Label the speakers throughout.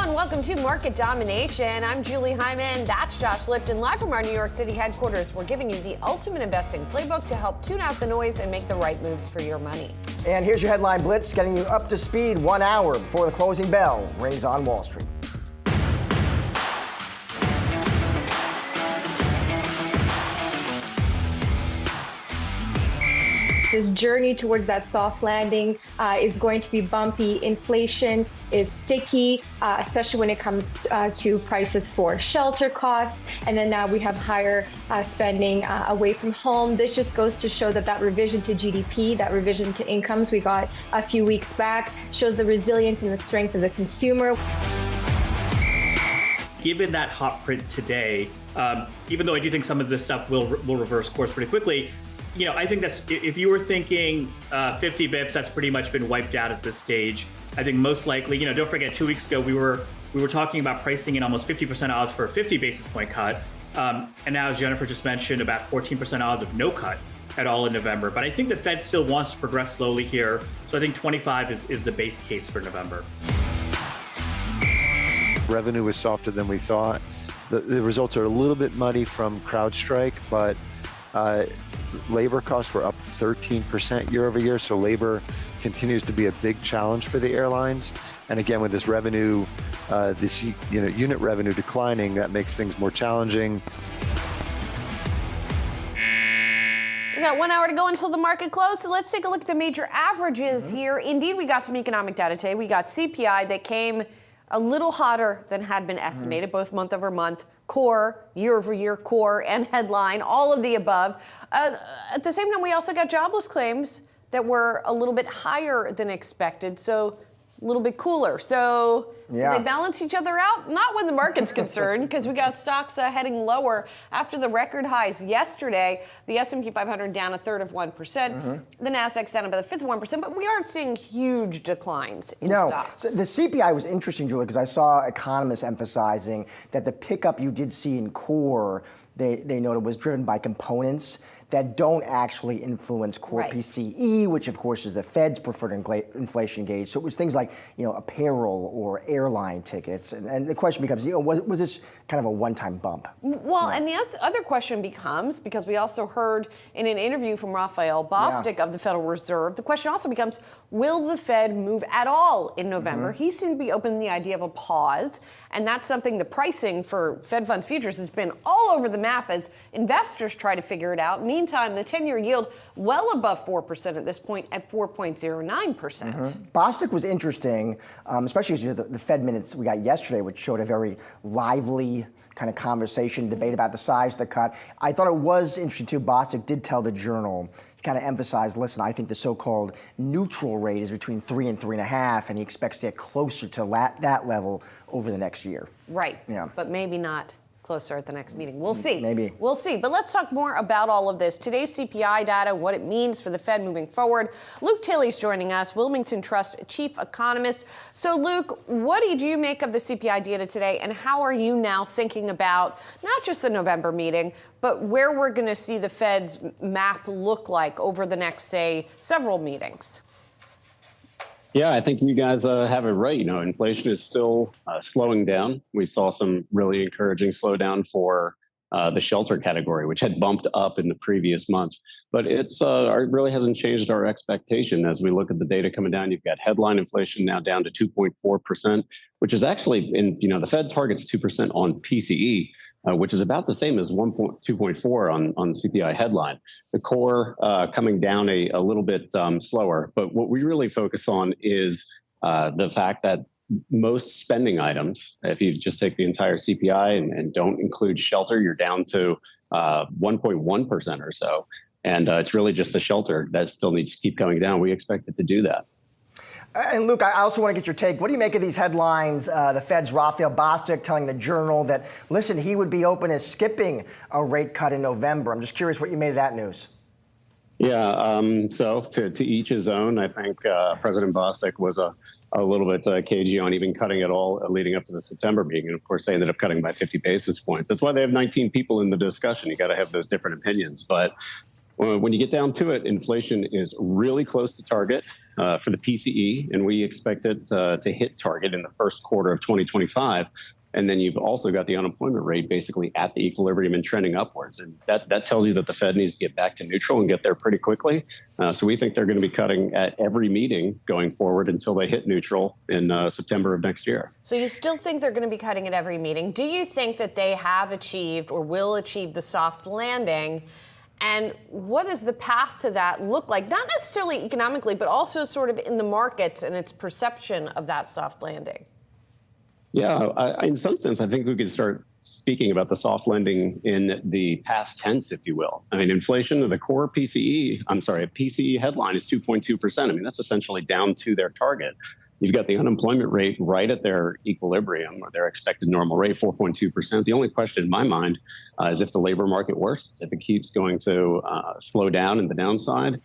Speaker 1: and welcome to Market Domination. I'm Julie Hyman. That's Josh Lipton, live from our New York City headquarters. We're giving you the ultimate investing playbook to help tune out the noise and make the right moves for your money.
Speaker 2: And here's your headline blitz, getting you up to speed 1 hour before the closing bell rings on Wall Street.
Speaker 3: This journey towards that soft landing is going to be bumpy. Inflation is sticky, especially when it comes to prices for shelter costs. And then now we have higher spending away from home. This just goes to show that revision to GDP, that revision to incomes we got a few weeks back, shows the resilience and the strength of the consumer.
Speaker 4: Given that hot print today, even though I do think some of this stuff will reverse course pretty quickly, I think that's, if you were thinking 50 bips, that's pretty much been wiped out at this stage. I think most likely, don't forget 2 weeks ago, we were talking about pricing in almost 50% odds for a 50 basis point cut. And now, as Jennifer just mentioned, about 14% odds of no cut at all in November. But I think the Fed still wants to progress slowly here. So I think 25 is the base case for November.
Speaker 5: Revenue was softer than we thought. The results are a little bit muddy from CrowdStrike, but labor costs were up 13% year over year, so labor continues to be a big challenge for the airlines. And again, with this revenue, unit revenue declining, that makes things more challenging.
Speaker 1: We got 1 hour to go until the market close, so let's take a look at the major averages here. Indeed, we got some economic data today. We got CPI that came a little hotter than had been estimated, both month over month. Core, year-over-year core, and headline, all of the above. At the same time, we also got jobless claims that were a little bit higher than expected, so a little bit cooler. So do they balance each other out? Not when the market's concerned, because we got stocks heading lower after the record highs yesterday. The S&P 500 down 1/3 of 1%. The Nasdaq's down about 1/5 of 1%, but we aren't seeing huge declines in stocks.
Speaker 2: So the CPI was interesting, Julie, because I saw economists emphasizing that the pickup you did see in core, they noted, was driven by components that don't actually influence core PCE, which of course is the Fed's preferred inflation gauge. So it was things like, apparel or airline tickets. And the question becomes, was this kind of a one-time bump?
Speaker 1: Well, and the other question becomes, because we also heard in an interview from Raphael Bostic of the Federal Reserve, the question also becomes, will the Fed move at all in November? He seemed to be open to the idea of a pause, and that's something the pricing for Fed funds futures has been all over the map as investors try to figure it out. Meantime, the 10-year yield well above 4% at this point at 4.09%.
Speaker 2: Bostic was interesting, especially as the Fed minutes we got yesterday, which showed a very lively kind of conversation, debate about the size of the cut. I thought it was interesting too. Bostic did tell the Journal, he kind of emphasized, listen, I think the so-called neutral rate is between 3 and 3.5, and he expects to get closer to that level over the next year.
Speaker 1: Right, but maybe not closer at the next meeting. We'll see.
Speaker 2: Maybe.
Speaker 1: We'll see. But let's talk more about all of this. Today's CPI data, what it means for the Fed moving forward. Luke Tilley's joining us, Wilmington Trust chief economist. So Luke, what did you make of the CPI data today, and how are you now thinking about not just the November meeting, but where we're going to see the Fed's map look like over the next, say, several meetings?
Speaker 6: Yeah, I think you guys have it right. Inflation is still slowing down. We saw some really encouraging slowdown for the shelter category, which had bumped up in the previous months. But it really hasn't changed our expectation as we look at the data coming down. You've got headline inflation now down to 2.4%, which is actually, the Fed targets 2% on PCE, which is about the same as 2.4 on CPI headline. The core coming down a little bit slower. But what we really focus on is the fact that most spending items, if you just take the entire CPI and don't include shelter, you're down to 1.1% or so. And it's really just the shelter that still needs to keep coming down. We expect it to do that.
Speaker 2: And Luke, I also want to get your take. What do you make of these headlines? The Fed's Raphael Bostic telling the Journal that, listen, he would be open to skipping a rate cut in November. I'm just curious what you made of that news.
Speaker 6: Yeah, so to each his own. I think President Bostic was a little bit cagey on even cutting at all leading up to the September meeting. And of course, they ended up cutting by 50 basis points. That's why they have 19 people in the discussion. You got to have those different opinions. But When you get down to it, inflation is really close to target for the PCE, and we expect it to hit target in the first quarter of 2025. And then you've also got the unemployment rate basically at the equilibrium and trending upwards. And that tells you that the Fed needs to get back to neutral and get there pretty quickly. So we think they're going to be cutting at every meeting going forward until they hit neutral in September of next year.
Speaker 1: So you still think they're going to be cutting at every meeting. Do you think that they have achieved or will achieve the soft landing? And what does the path to that look like? Not necessarily economically, but also sort of in the markets and its perception of that soft landing.
Speaker 6: Yeah, in some sense, I think we could start speaking about the soft landing in the past tense, if you will. I mean, inflation of the core PCE headline is 2.2%. I mean, that's essentially down to their target. You've got the unemployment rate right at their equilibrium, or their expected normal rate, 4.2%. The only question in my mind is if the labor market worsens, if it keeps going to slow down in the downside.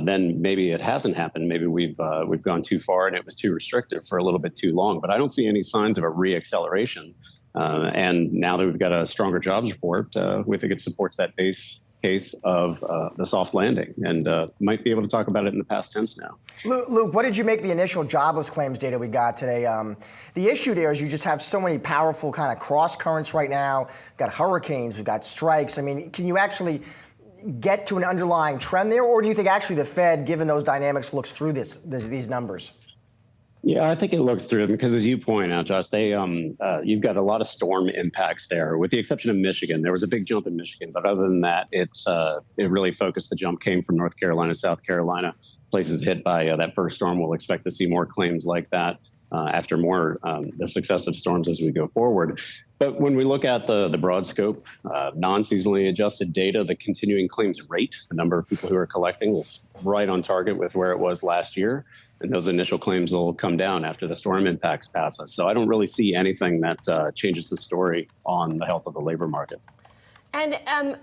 Speaker 6: Then maybe it hasn't happened. Maybe we've gone too far and it was too restrictive for a little bit too long. But I don't see any signs of a reacceleration. And now that we've got a stronger jobs report, we think it supports that base case of the soft landing, and might be able to talk about it in the past tense now.
Speaker 2: Luke, what did you make of the initial jobless claims data we got today? The issue there is you just have so many powerful kind of cross currents right now. We've got hurricanes, we've got strikes. I mean, can you actually get to an underlying trend there, or do you think actually the Fed, given those dynamics, looks through these numbers?
Speaker 6: Yeah, I think it looks through them because, as you point out, Josh, you've got a lot of storm impacts there, with the exception of Michigan. There was a big jump in Michigan, but other than that, it really focused. The jump came from North Carolina, South Carolina, places hit by that first storm. We'll expect to see more claims like that after the successive storms as we go forward. But when we look at the broad scope, non-seasonally adjusted data, the continuing claims rate, the number of people who are collecting, is right on target with where it was last year. And those initial claims will come down after the storm impacts pass us. So I don't really see anything that changes the story on the health of the labor market.
Speaker 1: And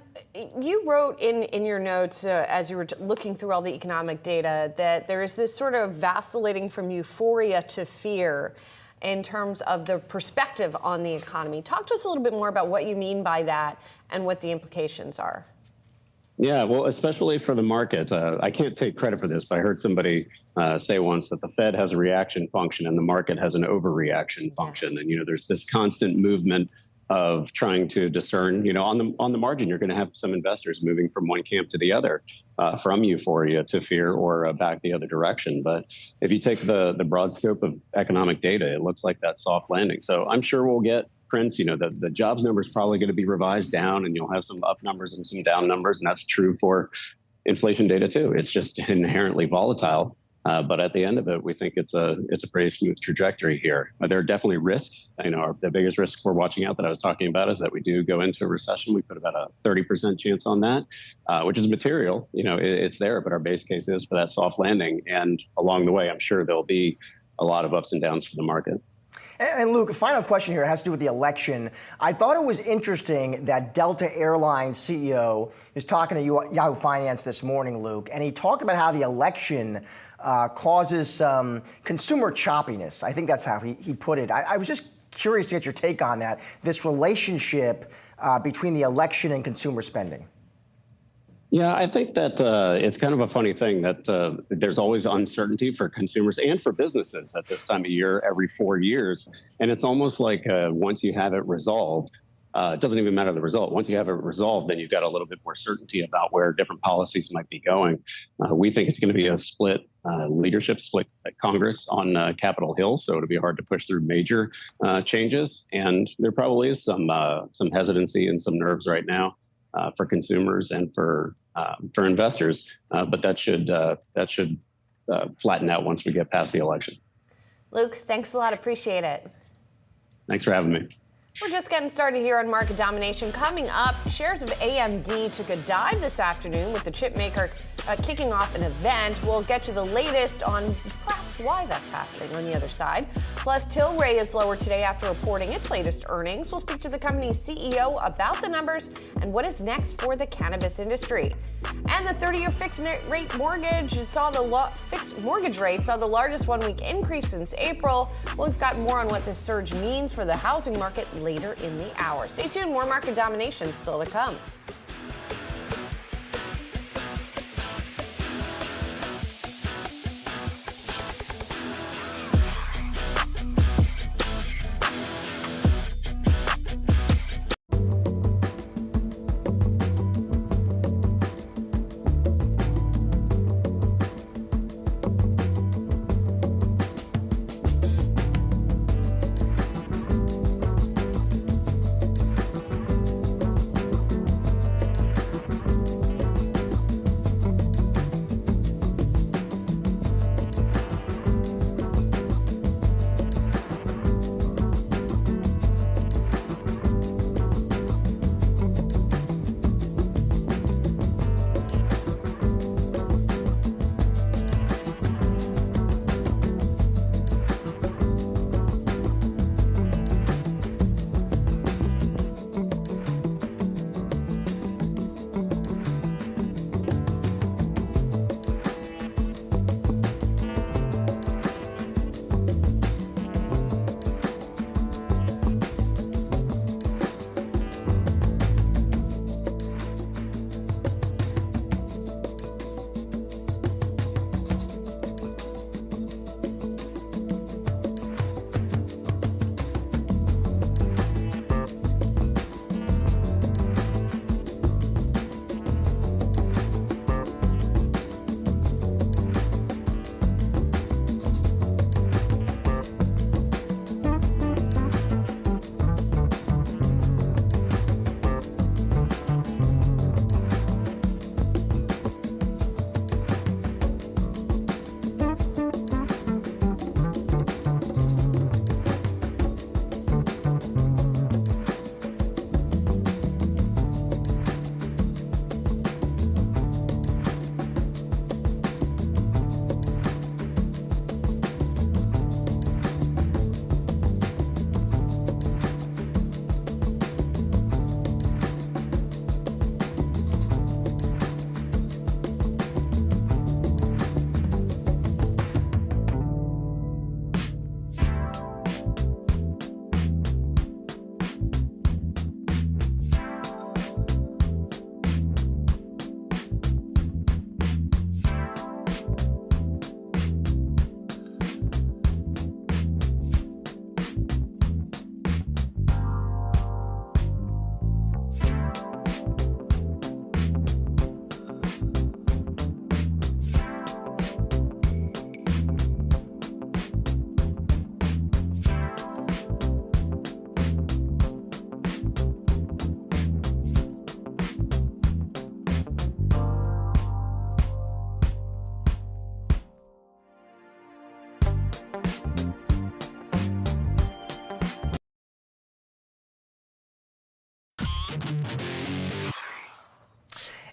Speaker 1: you wrote in your notes as you were looking through all the economic data that there is this sort of vacillating from euphoria to fear in terms of the perspective on the economy. Talk to us a little bit more about what you mean by that and what the implications are.
Speaker 6: Yeah, well, especially for the market. I can't take credit for this, but I heard somebody say once that the Fed has a reaction function and the market has an overreaction function. And, there's this constant movement of trying to discern, on the margin, you're going to have some investors moving from one camp to the other, from euphoria to fear, or back the other direction. But if you take the broad scope of economic data, it looks like that soft landing. So I'm sure we'll get prints. The jobs number is probably going to be revised down, and you'll have some up numbers and some down numbers. And that's true for inflation data too. It's just inherently volatile. But at the end of it, we think it's a pretty smooth trajectory here. There are definitely risks. The biggest risk we're watching out that I was talking about is that we do go into a recession. We put about a 30% chance on that, which is material. It's there, but our base case is for that soft landing. And along the way, I'm sure there'll be a lot of ups and downs for the market.
Speaker 2: And Luke, a final question here has to do with the election. I thought it was interesting that Delta Airlines CEO is talking to Yahoo Finance this morning, Luke, and he talked about how the election causes some consumer choppiness. I think that's how he put it. I was just curious to get your take on that, this relationship between the election and consumer spending.
Speaker 6: Yeah, I think that it's kind of a funny thing that there's always uncertainty for consumers and for businesses at this time of year, every 4 years. And it's almost like once you have it resolved, it doesn't even matter the result. Once you have it resolved, then you've got a little bit more certainty about where different policies might be going. We think it's going to be a leadership split at Congress on Capitol Hill, so it'll be hard to push through major changes. And there probably is some hesitancy and some nerves right now for consumers and for investors, but that should flatten out once we get past the election.
Speaker 1: Luke, thanks a lot. Appreciate it.
Speaker 6: Thanks for having me.
Speaker 1: We're just getting started here on Market Domination. Coming up, shares of AMD took a dive this afternoon with the chip maker kicking off an event. We'll get you the latest on perhaps why that's happening on the other side. Plus, Tilray is lower today after reporting its latest earnings. We'll speak to the company's CEO about the numbers and what is next for the cannabis industry. And the 30-year fixed rate mortgage saw fixed mortgage rate saw the largest one-week increase since April. Well, we've got more on what this surge means for the housing market later in the hour. Stay tuned, more Market Domination still to come.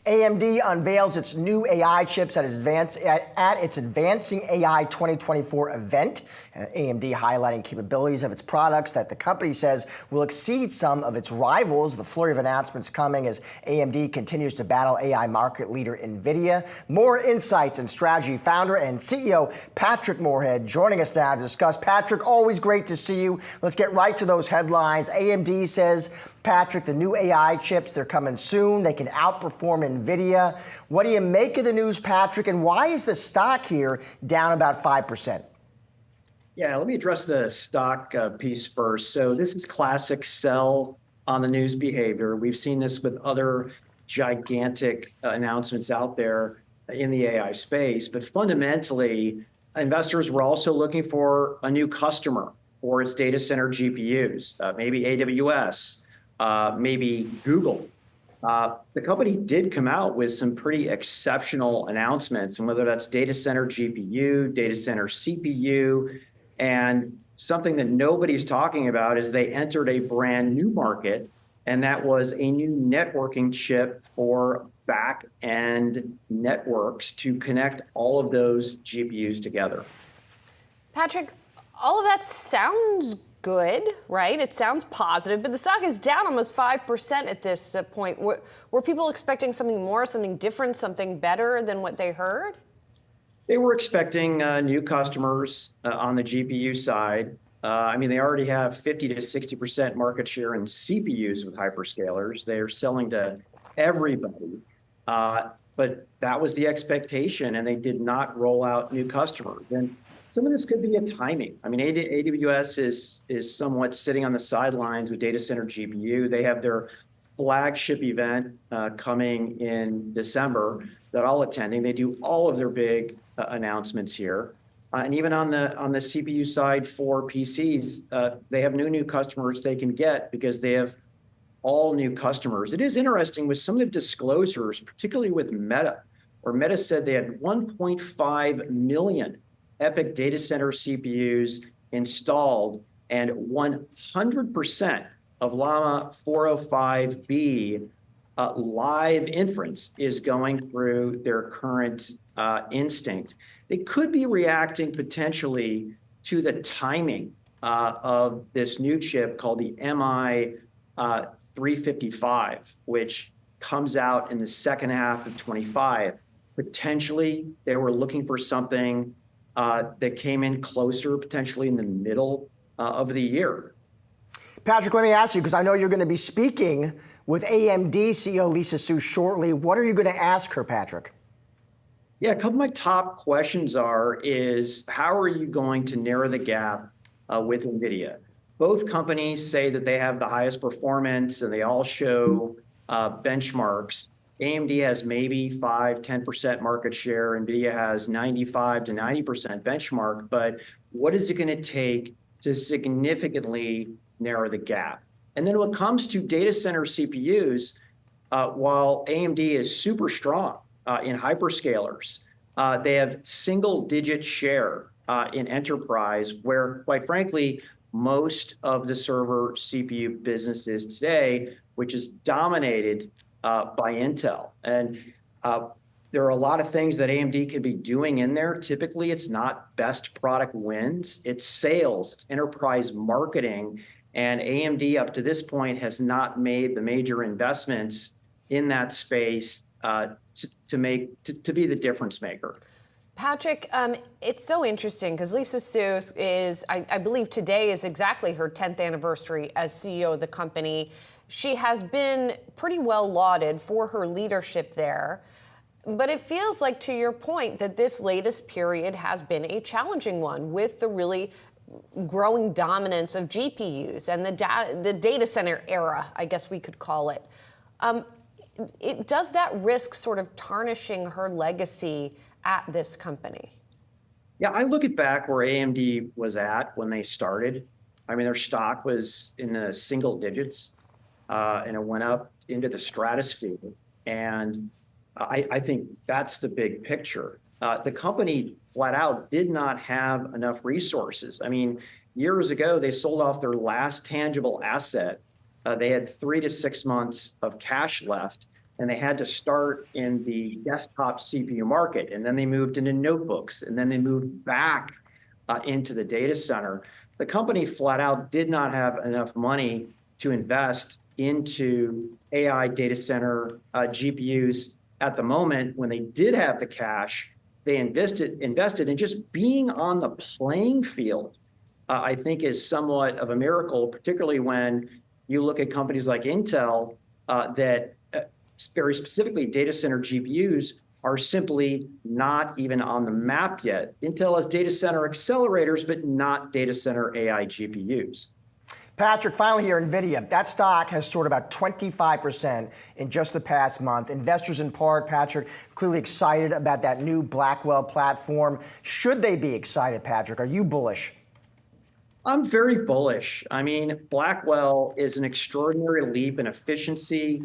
Speaker 2: AMD unveils its new AI chips at its Advancing AI 2024 event. AMD highlighting capabilities of its products that the company says will exceed some of its rivals. The flurry of announcements coming as AMD continues to battle AI market leader NVIDIA. More insights and strategy. Founder and CEO Patrick Moorhead joining us now to discuss. Patrick, always great to see you. Let's get right to those headlines. AMD says, Patrick, the new AI chips, they're coming soon. They can outperform NVIDIA. What do you make of the news, Patrick, and why is the stock here down about 5%?
Speaker 7: Yeah, let me address the stock piece first. So this is classic sell on the news behavior. We've seen this with other gigantic announcements out there in the AI space. But fundamentally, investors were also looking for a new customer for its data center GPUs, maybe AWS, maybe Google. The company did come out with some pretty exceptional announcements, and whether that's data center GPU, data center CPU, and something that nobody's talking about is they entered a brand new market, and that was a new networking chip for back-end networks to connect all of those GPUs together.
Speaker 1: Patrick, all of that sounds good, right? It sounds positive, but the stock is down almost 5% at this point. Were people expecting something more, something different, something better than what they heard?
Speaker 7: They were expecting new customers on the GPU side. I mean, they already have 50 to 60% market share in CPUs with hyperscalers. They're selling to everybody. But that was the expectation, and they did not roll out new customers. And some of this could be a timing. I mean, AWS is somewhat sitting on the sidelines with data center GPU. They have their flagship event coming in December that I'll attending. They do all of their big announcements here. And even on the CPU side for PCs, they have new customers they can get because they have all new customers. It is interesting with some of the disclosures, particularly with Meta, where Meta said they had 1.5 million EPYC data center CPUs installed, and 100% of Llama 405B live inference is going through their current Instinct. They could be reacting potentially to the timing of this new chip called the MI 355, which comes out in the second half of 25. Potentially, they were looking for something that came in closer, potentially in the middle of the year.
Speaker 2: Patrick, let me ask you, because I know you're going to be speaking with AMD CEO Lisa Su shortly. What are you going to ask her, Patrick?
Speaker 7: Yeah, a couple of my top questions is how are you going to narrow the gap with NVIDIA? Both companies say that they have the highest performance, and they all show benchmarks. AMD has maybe 5-10% market share. NVIDIA has 95 to 90% benchmark. But what is it going to take to significantly narrow the gap? And then when it comes to data center CPUs, while AMD is super strong in hyperscalers, they have single-digit share in enterprise, where, quite frankly, most of the server CPU business is today, which is dominated by Intel. And there are a lot of things that AMD can be doing in there. Typically, it's not best product wins. It's sales, it's enterprise marketing. And AMD, up to this point, has not made the major investments in that space to be the difference maker.
Speaker 1: Patrick, it's so interesting because Lisa Su is, I believe today is exactly her 10th anniversary as CEO of the company. She has been pretty well lauded for her leadership there. But it feels like, to your point, that this latest period has been a challenging one with the really growing dominance of GPUs and the data center era, I guess we could call it. Does that risk sort of tarnishing her legacy at this company?
Speaker 7: Yeah, I look at back where AMD was at when they started. I mean, their stock was in the single digits, and it went up into the stratosphere. And I think that's the big picture. The company flat out did not have enough resources. I mean, years ago, they sold off their last tangible asset. They had 3 to 6 months of cash left. and they had to start in the desktop CPU market, and then they moved into notebooks, and then they moved back into the data center. The company flat out did not have enough money to invest into AI data center GPUs at the moment. When they did have the cash, they invested in just being on the playing field. I think is somewhat of a miracle, particularly when you look at companies like Intel that very specifically data center GPUs are simply not even on the map yet. Intel has data center accelerators, but not data center AI GPUs.
Speaker 2: Patrick, finally here, NVIDIA. That stock has soared about 25% in just the past month. Investors in part, Patrick, clearly excited about that new Blackwell platform. Should they be excited, Patrick? Are you bullish?
Speaker 7: I'm very bullish. I mean, Blackwell is an extraordinary leap in efficiency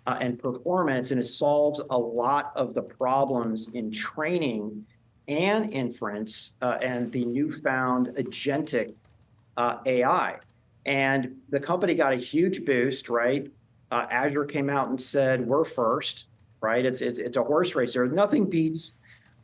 Speaker 7: and performance, and it solves a lot of the problems in training and inference and the newfound agentic AI. And the company got a huge boost, right? Azure came out and said, we're first, right? It's a horse race. There nothing beats,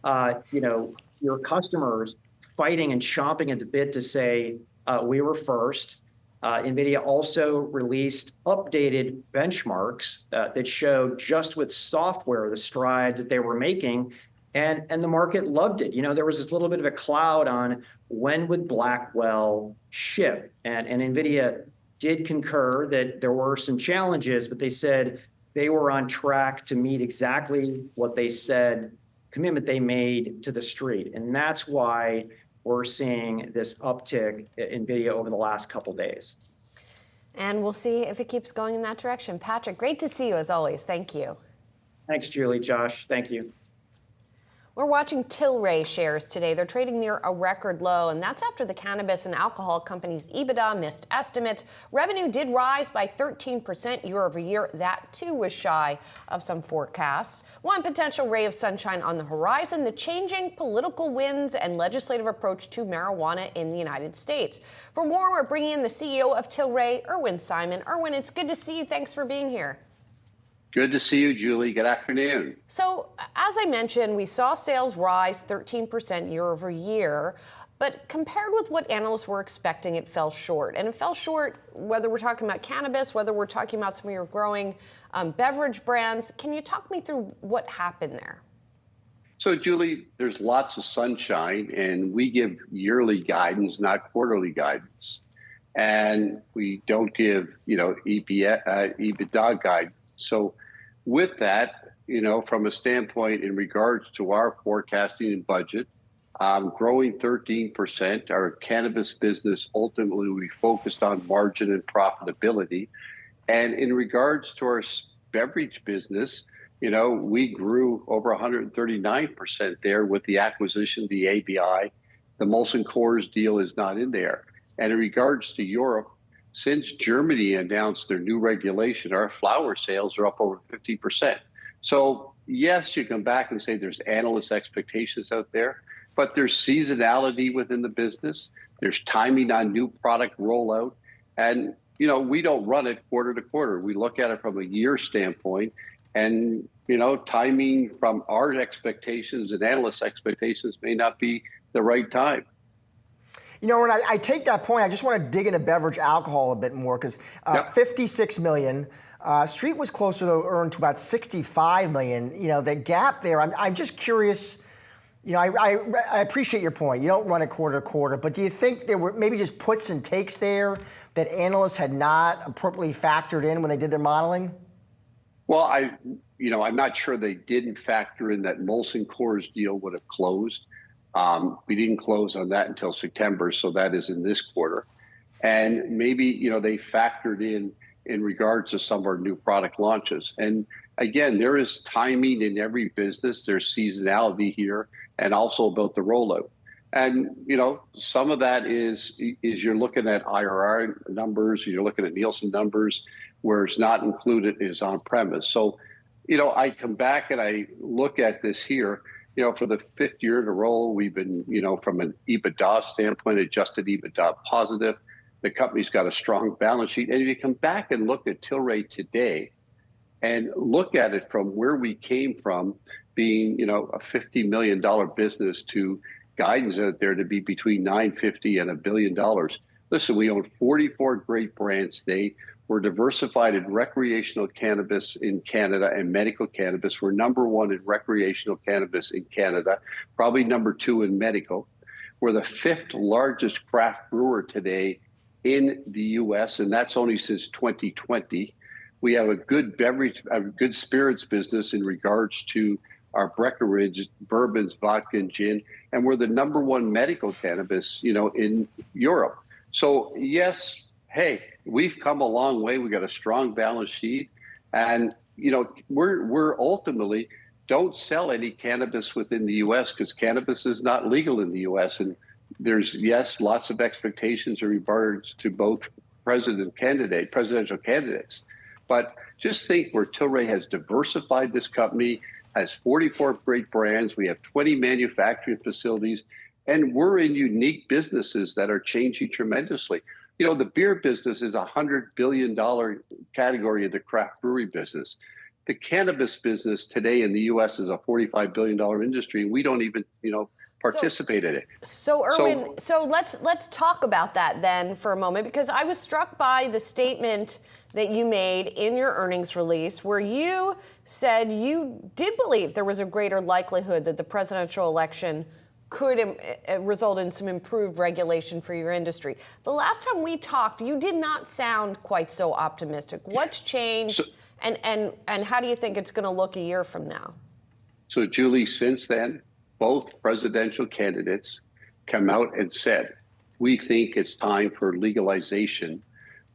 Speaker 7: your customers fighting and chomping at the bit to say, we were first. NVIDIA also released updated benchmarks that showed just with software the strides that they were making, and the market loved it. There was this little bit of a cloud on when would Blackwell ship, and NVIDIA did concur that there were some challenges, but they said they were on track to meet exactly what they said, commitment they made to the street, and that's why we're seeing this uptick in NVIDIA over the last couple days.
Speaker 1: And we'll see if it keeps going in that direction. Patrick, great to see you as always. Thank you.
Speaker 7: Thanks, Julie, Josh. Thank you.
Speaker 1: We're watching Tilray shares today. They're trading near a record low, and that's after the cannabis and alcohol company's EBITDA missed estimates. Revenue did rise by 13% year over year. That, too, was shy of some forecasts. One potential ray of sunshine on the horizon, the changing political winds and legislative approach to marijuana in the United States. For more, we're bringing in the CEO of Tilray, Irwin Simon. Irwin, it's good to see you. Thanks for being here.
Speaker 8: Good to see you, Julie. Good afternoon.
Speaker 1: So, as I mentioned, we saw sales rise 13% year over year, but compared with what analysts were expecting, it fell short. And it fell short whether we're talking about cannabis, whether we're talking about some of your growing beverage brands. Can you talk me through what happened there?
Speaker 8: So, Julie, there's lots of sunshine, and we give yearly guidance, not quarterly guidance. And we don't give, EBITDA guidance. So with that, from a standpoint in regards to our forecasting and budget, growing 13%, our cannabis business, ultimately we focused on margin and profitability. And in regards to our beverage business, we grew over 139% there with the acquisition of the ABI. The Molson Coors deal is not in there. And in regards to Europe, since Germany announced their new regulation, our flower sales are up over 50%. So yes, you come back and say there's analyst expectations out there, but there's seasonality within the business. There's timing on new product rollout. And, we don't run it quarter to quarter. We look at it from a year standpoint, and, timing from our expectations and analyst expectations may not be the right time.
Speaker 2: When I take that point, I just want to dig into beverage alcohol a bit more because $56 million. Street was closer to earn to about $65 million. The gap there, I'm just curious. I appreciate your point. You don't run it quarter to quarter, but do you think there were maybe just puts and takes there that analysts had not appropriately factored in when they did their modeling?
Speaker 8: Well, I'm not sure they didn't factor in that Molson Coors deal would have closed. We didn't close on that until September, so that is in this quarter. And maybe, they factored in regards to some of our new product launches. And again, there is timing in every business. There's seasonality here and also about the rollout. And, some of that is you're looking at IRR numbers, you're looking at Nielsen numbers, where it's not included is on premise. So, I come back and I look at this here. For the fifth year in a row, we've been, from an EBITDA standpoint, adjusted EBITDA positive. The company's got a strong balance sheet. And if you come back and look at Tilray today, and look at it from where we came from, being, a $50 million business to guidance out there to be between $950 and $1 billion. Listen, we own 44 great brands today. We're diversified in recreational cannabis in Canada and medical cannabis. We're number one in recreational cannabis in Canada, probably number two in medical. We're the fifth largest craft brewer today in the U.S., and that's only since 2020. We have a good good spirits business in regards to our Breckenridge, bourbons, vodka, and gin, and we're the number one medical cannabis, in Europe. So yes, hey, we've come a long way. We got a strong balance sheet, and we're ultimately don't sell any cannabis within the U.S. because cannabis is not legal in the U.S. And there's lots of expectations in regards to both presidential candidates. But just think where Tilray has diversified this company, has 44 great brands. We have 20 manufacturing facilities, and we're in unique businesses that are changing tremendously. The beer business is a $100 billion category of the craft brewery business. The cannabis business today in the U.S. is a $45 billion industry, and we don't even, participate in it.
Speaker 1: So, Erwin, let's talk about that then for a moment, because I was struck by the statement that you made in your earnings release where you said you did believe there was a greater likelihood that the presidential election could result in some improved regulation for your industry. The last time we talked, you did not sound quite so optimistic. What's changed, and how do you think it's going to look a year from now?
Speaker 8: So, Julie, since then, both presidential candidates come out and said, we think it's time for legalization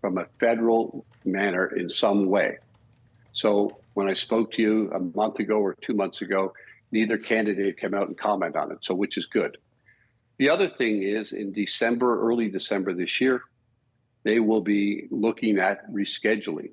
Speaker 8: from a federal manner in some way. So when I spoke to you a month ago or 2 months ago, neither candidate came out and comment on it, so which is good. The other thing is in early December this year, they will be looking at rescheduling,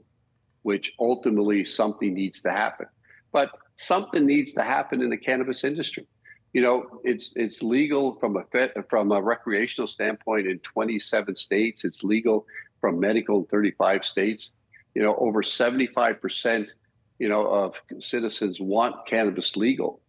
Speaker 8: which ultimately something needs to happen. But something needs to happen in the cannabis industry. It's legal from a recreational standpoint in 27 states. It's legal from medical in 35 states. Over 75%, of citizens want cannabis legal.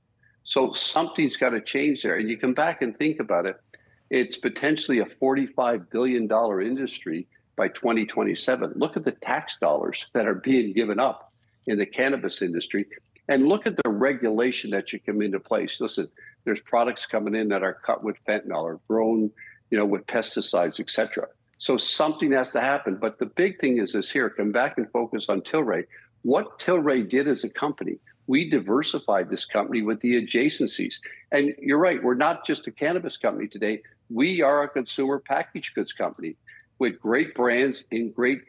Speaker 8: So something's got to change there. And you come back and think about it. It's potentially a $45 billion industry by 2027. Look at the tax dollars that are being given up in the cannabis industry. And look at the regulation that should come into place. Listen, there's products coming in that are cut with fentanyl or grown, with pesticides, et cetera. So something has to happen. But the big thing is this here, come back and focus on Tilray. What Tilray did as a company, we diversified this company with the adjacencies. And you're right, we're not just a cannabis company today. We are a consumer packaged goods company with great brands in great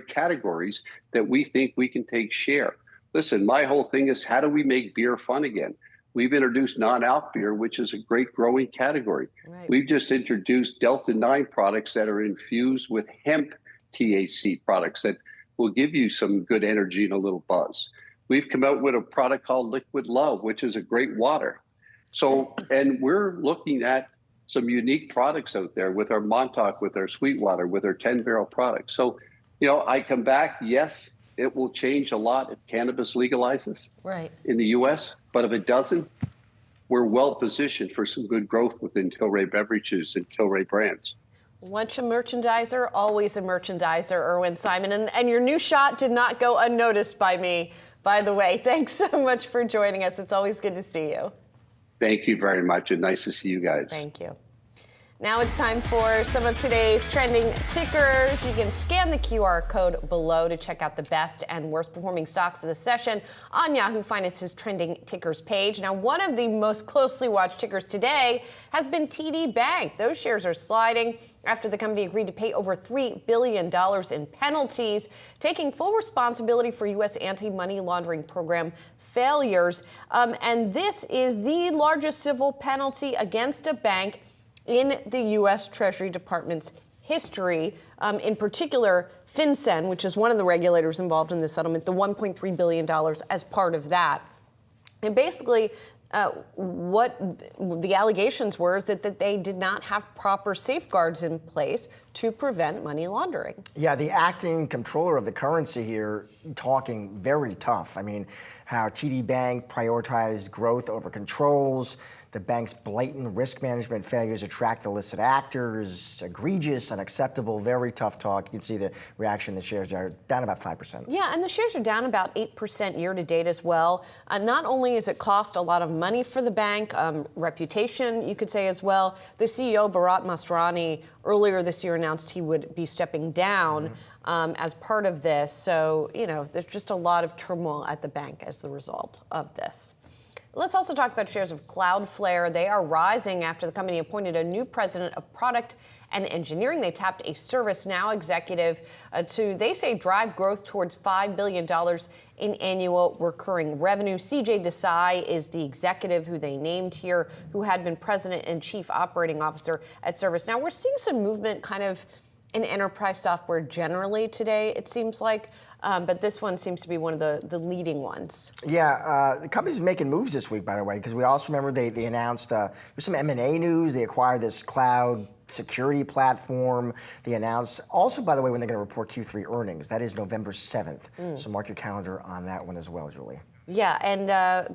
Speaker 8: categories that we think we can take share. Listen, my whole thing is how do we make beer fun again? We've introduced non-alc beer, which is a great growing category. Right. We've just introduced Delta-9 products that are infused with hemp THC products that will give you some good energy and a little buzz. We've come out with a product called Liquid Love, which is a great water. So, and we're looking at some unique products out there with our Montauk, with our Sweetwater, with our 10-barrel products. So, I come back, yes, it will change a lot if cannabis legalizes in the U.S., but if it doesn't, we're well positioned for some good growth within Tilray Beverages and Tilray brands.
Speaker 1: Once a merchandiser, always a merchandiser, Erwin Simon. And your new shot did not go unnoticed by me, by the way. Thanks so much for joining us. It's always good to see you.
Speaker 8: Thank you very much, and nice to see you guys.
Speaker 1: Thank you. Now it's time for some of today's trending tickers. You can scan the QR code below to check out the best and worst performing stocks of the session on Yahoo Finance's trending tickers page. Now, one of the most closely watched tickers today has been TD Bank. Those shares are sliding after the company agreed to pay over $3 billion in penalties, taking full responsibility for U.S. anti-money laundering program failures. And this is the largest civil penalty against a bank in the U.S. Treasury Department's history. In particular, FinCEN, which is one of the regulators involved in the settlement, the $1.3 billion as part of that. And basically, what the allegations were is that they did not have proper safeguards in place to prevent money laundering.
Speaker 2: Yeah, the acting controller of the currency here talking very tough. I mean, how TD Bank prioritized growth over controls, the bank's blatant risk management failures to track illicit actors, egregious, unacceptable, very tough talk. You can see the reaction. The shares are down about 5%.
Speaker 1: Yeah, and the shares are down about 8% year to date as well. Not only has it cost a lot of money for the bank, reputation, you could say as well. The CEO, Bharat Masrani, earlier this year announced he would be stepping down as part of this. So, there's just a lot of turmoil at the bank as the result of this. Let's also talk about shares of Cloudflare. They are rising after the company appointed a new president of product and engineering. They tapped a ServiceNow executive to, they say, drive growth towards $5 billion in annual recurring revenue. CJ Desai is the executive who they named here, who had been president and chief operating officer at ServiceNow. We're seeing some movement kind of in enterprise software generally today, it seems like. But this one seems to be one of the leading ones.
Speaker 2: Yeah, the company's making moves this week, by the way, because we also remember they announced there's some M&A news. They acquired this cloud security platform. They announced also, by the way, when they're going to report Q3 earnings. That is November 7th. So mark your calendar on that one as well, Julie.
Speaker 1: Yeah, and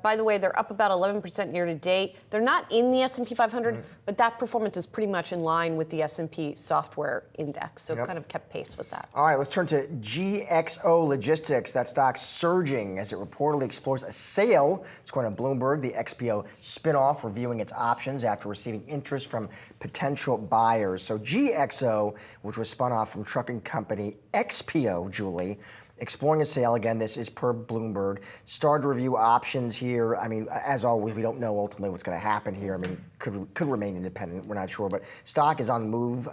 Speaker 1: by the way, they're up about 11% year to date. They're not in the S&P 500, but that performance is pretty much in line with the S&P software index, so kind of kept pace with that.
Speaker 2: All right, let's turn to GXO Logistics. That stock's surging as it reportedly explores a sale. It's according to Bloomberg, the XPO spinoff, reviewing its options after receiving interest from potential buyers. So GXO, which was spun off from trucking company XPO, Julie, exploring a sale. Again, this is per Bloomberg. Started to review options here. I mean, as always, we don't know ultimately what's going to happen here. I mean, could remain independent. We're not sure. But stock is on the move.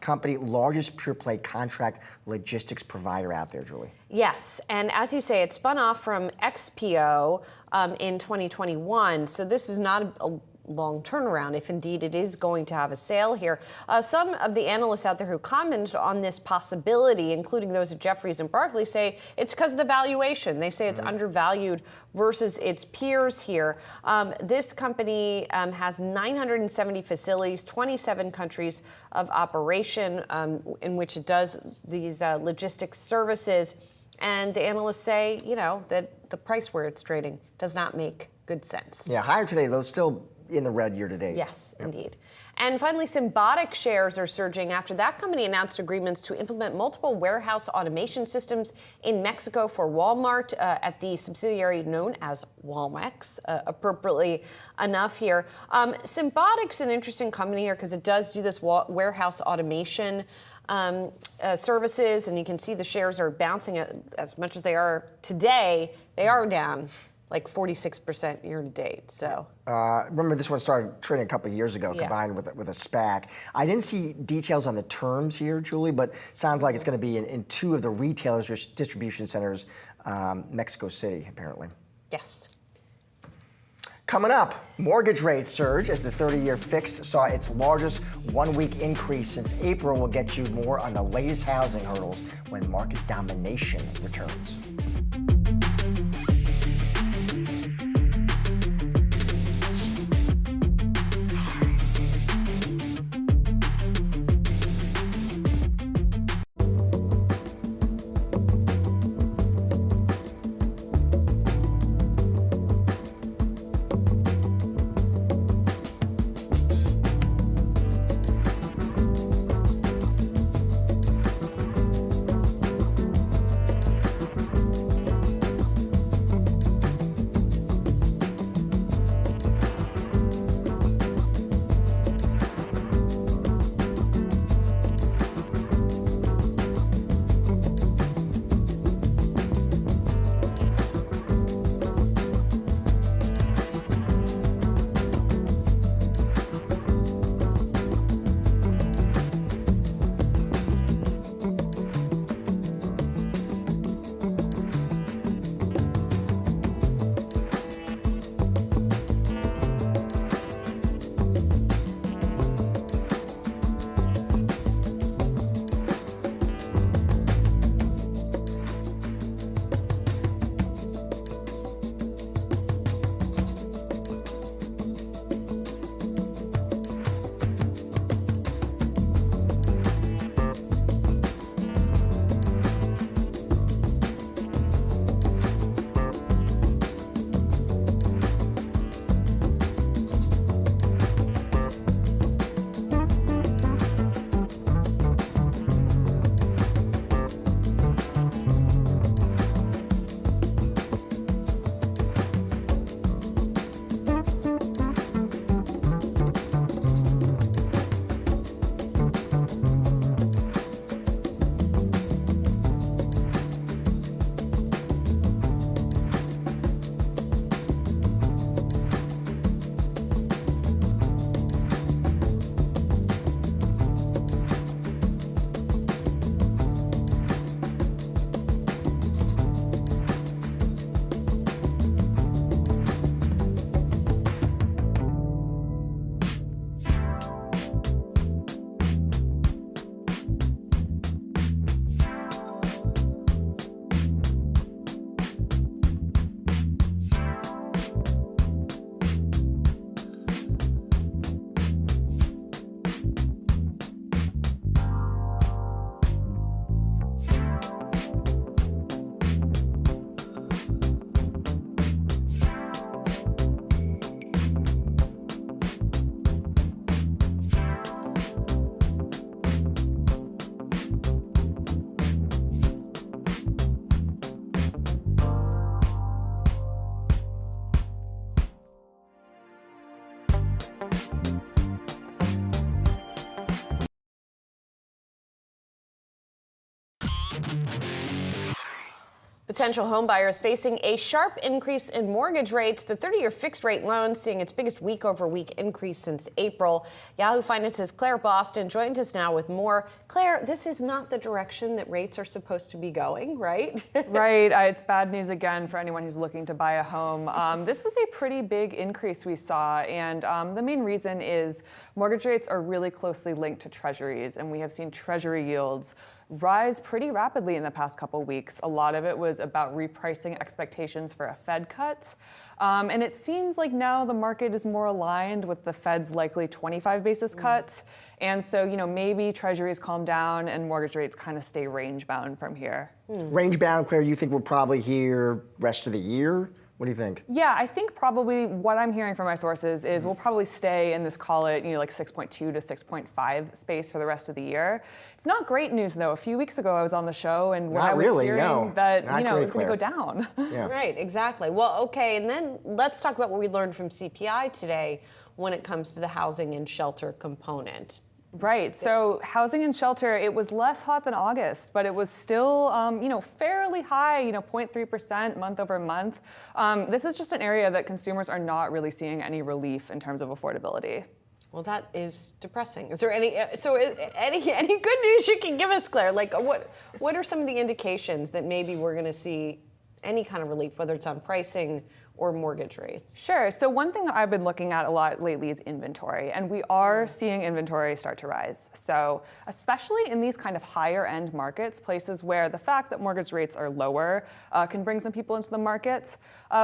Speaker 2: Company, largest pure play contract logistics provider out there, Julie.
Speaker 1: Yes, and as you say, it spun off from XPO in 2021. So this is not a long turnaround, if indeed it is going to have a sale here. Some of the analysts out there who commented on this possibility, including those at Jefferies and Barclays, say it's because of the valuation. They say it's undervalued versus its peers here. This company has 970 facilities, 27 countries of operation in which it does these logistics services. And the analysts say, that the price where it's trading does not make good sense.
Speaker 2: Yeah, higher today, though, still in the red year to date.
Speaker 1: Yes, indeed. And finally, Symbotic shares are surging after that company announced agreements to implement multiple warehouse automation systems in Mexico for Walmart at the subsidiary known as Walmex, appropriately enough here. Symbotic's an interesting company here because it does do this warehouse automation services, and you can see the shares are bouncing as much as they are today. They are down like 46% year to date. So
Speaker 2: remember, this one started trading a couple of years ago, combined with a SPAC. I didn't see details on the terms here, Julie, but sounds like it's going to be in two of the retailers' distribution centers, Mexico City, apparently.
Speaker 1: Yes.
Speaker 2: Coming up, mortgage rates surge as the 30-year fixed saw its largest one-week increase since April. We'll get you more on the latest housing hurdles when market domination returns.
Speaker 1: Potential homebuyers facing a sharp increase in mortgage rates. The 30-year fixed-rate loan seeing its biggest week-over-week increase since April. Yahoo Finance's Claire Boston joins us now with more. Claire, this is not the direction that rates are supposed to be going, right?
Speaker 9: Right. It's bad news again for anyone who's looking to buy a home. This was a pretty big increase we saw, and the main reason is mortgage rates are really closely linked to treasuries, and we have seen treasury yields rise pretty rapidly in the past couple weeks. A lot of it was about repricing expectations for a Fed cut. And it seems like now the market is more aligned with the Fed's likely 25 basis cut. And so, maybe treasuries calm down and mortgage rates kind of stay range bound from here.
Speaker 2: Range bound, Claire, you think we're probably here rest of the year? What do you think?
Speaker 9: Yeah, I think probably what I'm hearing from my sources is we'll probably stay in this, call it, like 6.2 to 6.5 space for the rest of the year. It's not great news, though. A few weeks ago, I was on the show, and when I was hearing that, it was going to go down.
Speaker 2: Yeah.
Speaker 1: Right, exactly. Well, okay, and then let's talk about what we learned from CPI today when it comes to the housing and shelter component.
Speaker 9: Right. So housing and shelter, it was less hot than August, but it was still, fairly high, 0.3% month over month. This is just an area that consumers are not really seeing any relief in terms of affordability.
Speaker 1: Well, that is depressing. Is there any good news you can give us, Claire? Like, what are some of the indications that maybe we're going to see any kind of relief, whether it's on pricing or mortgage rates?
Speaker 9: Sure. So one thing that I've been looking at a lot lately is inventory, and we are seeing inventory start to rise. So especially in these kind of higher end markets, places where the fact that mortgage rates are lower can bring some people into the market,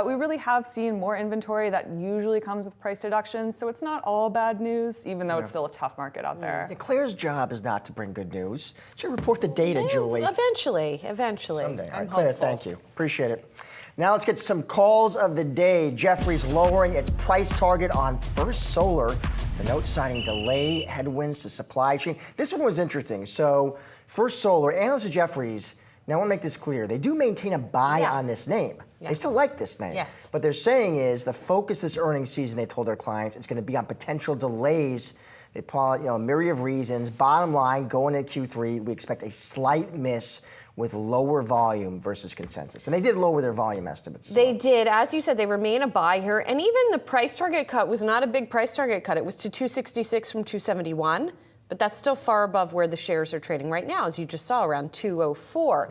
Speaker 9: we really have seen more inventory that usually comes with price deductions. So it's not all bad news, even though it's still a tough market out there.
Speaker 2: Yeah, Claire's job is not to bring good news. She'll report the data, Julie.
Speaker 1: Eventually.
Speaker 2: Someday. All
Speaker 1: I'm
Speaker 2: right, Claire,
Speaker 1: hopeful.
Speaker 2: thank you. Appreciate it. Now let's get some calls of the day. Jefferies lowering its price target on First Solar. The note citing delay, headwinds to supply chain. This one was interesting. So First Solar, analysts at Jefferies, now I want to make this clear. They do maintain a buy on this name.
Speaker 1: Yeah.
Speaker 2: They still like this name.
Speaker 1: Yes.
Speaker 2: What they're saying is the focus this earnings season, they told their clients, is going to be on potential delays. They call it, a myriad of reasons. Bottom line, going into Q3, we expect a slight miss with lower volume versus consensus. And they did lower their volume estimates.
Speaker 1: They did. As you said, they remain a buy here. And even the price target cut was not a big price target cut. It was to 266 from 271. But that's still far above where the shares are trading right now, as you just saw, around 204.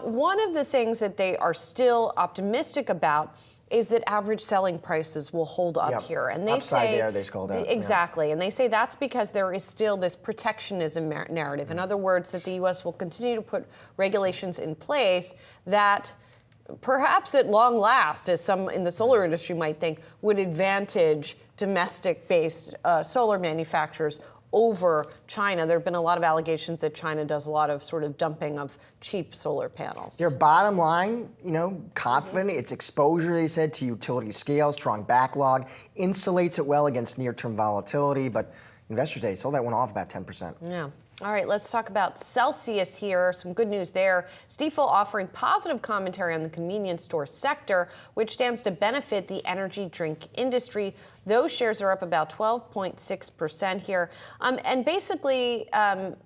Speaker 1: One of the things that they are still optimistic about is that average selling prices will hold up here. And they
Speaker 2: Upside
Speaker 1: say
Speaker 2: there, they called out.
Speaker 1: Exactly. And they say that's because there is still this protectionism narrative. In other words, that the U.S. will continue to put regulations in place that perhaps at long last, as some in the solar industry might think, would advantage domestic-based solar manufacturers over China. There have been a lot of allegations that China does a lot of sort of dumping of cheap solar panels.
Speaker 2: Their bottom line, confident, its exposure, they said, to utility scale, strong backlog, insulates it well against near-term volatility, but Investors Day sold that one off about 10%.
Speaker 1: Yeah. All right, let's talk about Celsius here. Some good news there. Stifel offering positive commentary on the convenience store sector, which stands to benefit the energy drink industry. Those shares are up about 12.6% here. And basically,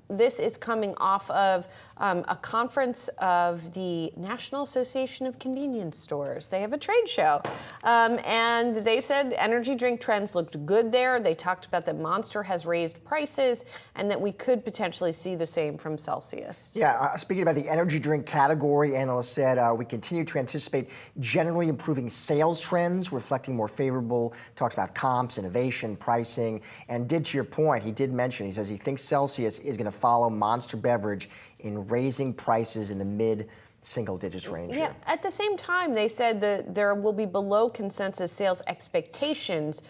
Speaker 1: this is coming off of a conference of the National Association of Convenience Stores. They have a trade show. And they said energy drink trends looked good there. They talked about that Monster has raised prices and that we could potentially see the same from Celsius.
Speaker 2: Yeah, speaking about the energy drink category, analysts said we continue to anticipate generally improving sales trends, reflecting more favorable talks about comps, innovation, pricing, and to your point, he did mention, he says he thinks Celsius is going to follow Monster Beverage in raising prices in the mid-single digits range.
Speaker 1: Yeah, at the same time, they said that there will be below consensus sales expectations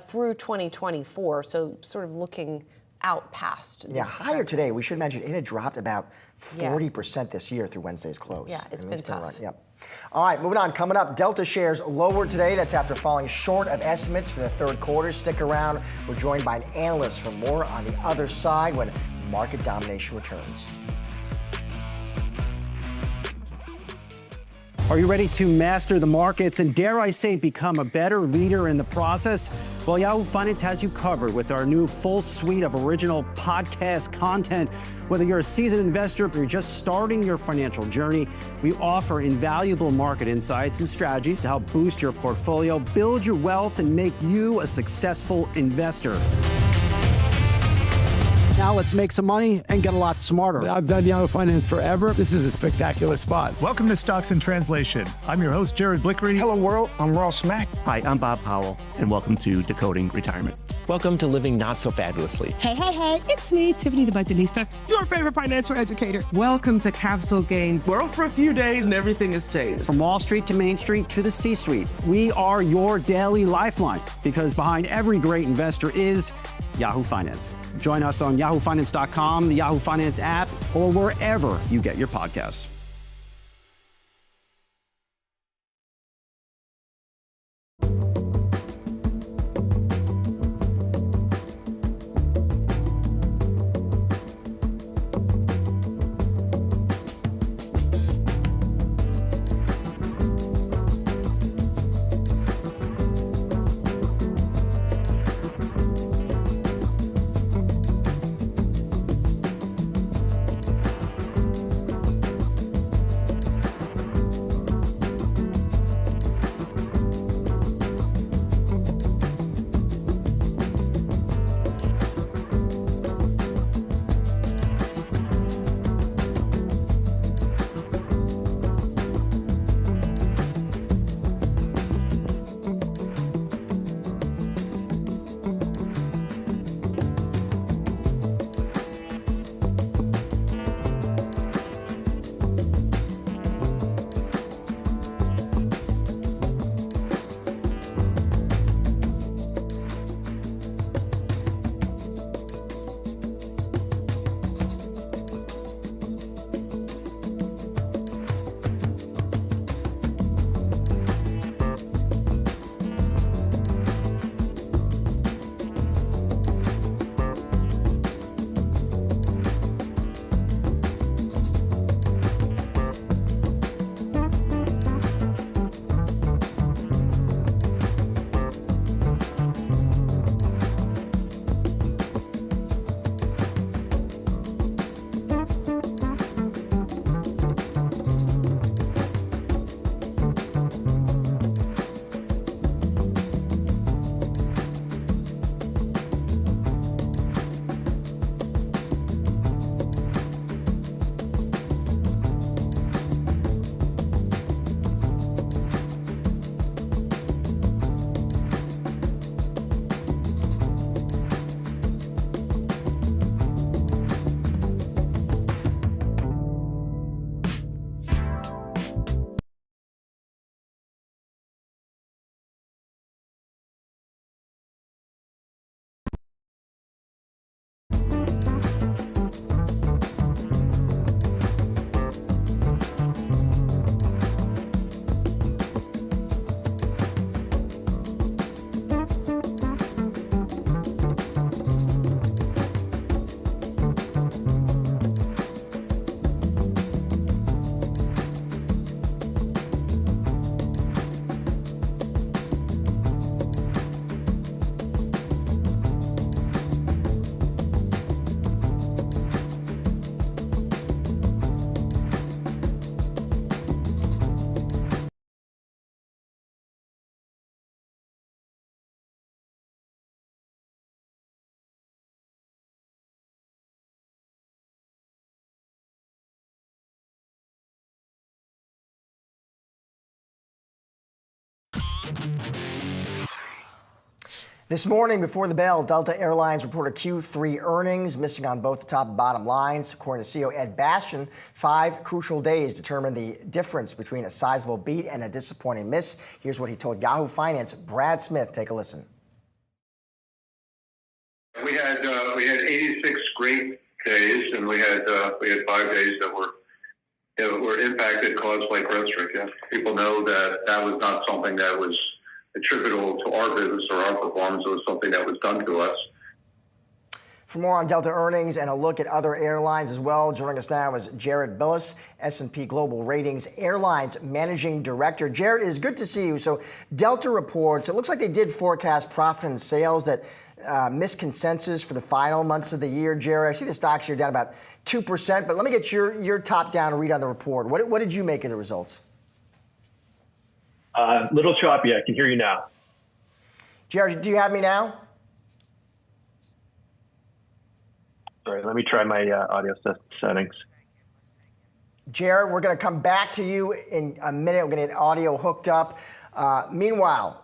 Speaker 1: through 2024, so sort of looking out past.
Speaker 2: Yeah, higher today. We should mention it had dropped about 40% this year through Wednesday's close.
Speaker 1: Yeah, it's been tough.
Speaker 2: Yep. All right, moving on. Coming up, Delta shares lower today. That's after falling short of estimates for the third quarter. Stick around. We're joined by an analyst for more on the other side when market domination returns.
Speaker 10: Are you ready to master the markets and, dare I say, become a better leader in the process? Well, Yahoo Finance has you covered with our new full suite of original podcast content. Whether you're a seasoned investor or you're just starting your financial journey, we offer invaluable market insights and strategies to help boost your portfolio, build your wealth, and make you a successful investor. Now let's make some money and get a lot smarter.
Speaker 11: I've done Yahoo Finance forever. This is a spectacular spot.
Speaker 12: Welcome to Stocks in Translation. I'm your host, Jared Blickery.
Speaker 13: Hello, world. I'm Ross Mack.
Speaker 14: Hi, I'm Bob Powell, and welcome to Decoding Retirement.
Speaker 15: Welcome to Living Not So Fabulously.
Speaker 16: Hey, it's me, Tiffany the Budgetista, your favorite financial educator.
Speaker 17: Welcome to Capital Gains World for a few days and everything has changed.
Speaker 10: From Wall Street to Main Street to the C-suite, we are your daily lifeline because behind every great investor is Yahoo Finance. Join us on yahoofinance.com, the Yahoo Finance app, or wherever you get your podcasts.
Speaker 2: This morning, before the bell, Delta Airlines reported Q3 earnings, missing on both the top and bottom lines. According to CEO Ed Bastian, 5 crucial days determined the difference between a sizable beat and a disappointing miss. Here's what he told Yahoo Finance Brad Smith. Take a listen.
Speaker 18: We had 86 great days, and we had 5 days that were impacted, caused by CrowdStrike. Yeah. People know that was not something that was attributable to our business or our performance. It was something that was done to us.
Speaker 2: For more on Delta earnings and a look at other airlines as well, joining us now is Jared Billis, S&P Global Ratings Airlines Managing Director. Jared, it is good to see you. So Delta reports, it looks like they did forecast profit and sales that missed consensus for the final months of the year. Jared, I see the stocks here down about 2%, but let me get your top-down read on the report. What did you make of the results?
Speaker 13: Little choppy. I can hear you now.
Speaker 2: Jared, do you have me now?
Speaker 13: Sorry, let me try my audio settings.
Speaker 2: Jared, we're going to come back to you in a minute. We're going to get audio hooked up. Meanwhile.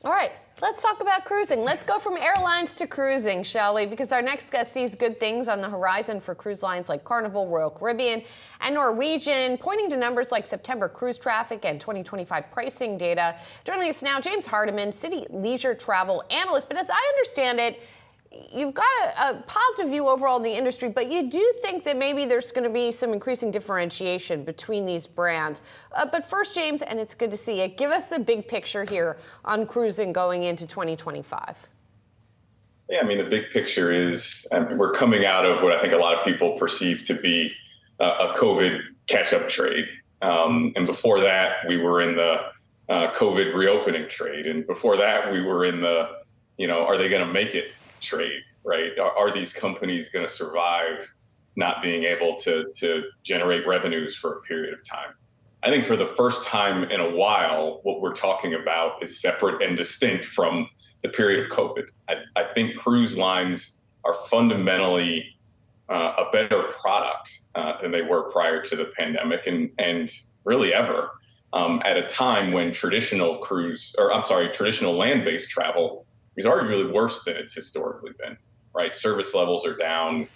Speaker 1: All right, let's talk about cruising. Let's go from airlines to cruising, shall we? Because our next guest sees good things on the horizon for cruise lines like Carnival, Royal Caribbean, and Norwegian, pointing to numbers like September cruise traffic and 2025 pricing data. Joining us now, James Hardiman, Citi Leisure Travel Analyst. But as I understand it, you've got a positive view overall in the industry, but you do think that maybe there's going to be some increasing differentiation between these brands. But first, James, and it's good to see you, give us the big picture here on cruising going into 2025.
Speaker 19: Yeah, I mean, the big picture is we're coming out of what I think a lot of people perceive to be a COVID catch-up trade. And before that, we were in the COVID reopening trade. And before that, we were in the, are they going to make it trade, right? Are these companies going to survive not being able to generate revenues for a period of time? I think for the first time in a while, what we're talking about is separate and distinct from the period of COVID. I think cruise lines are fundamentally a better product than they were prior to the pandemic and really ever at a time when traditional land-based travel is arguably worse than it's historically been, right? Service levels are down.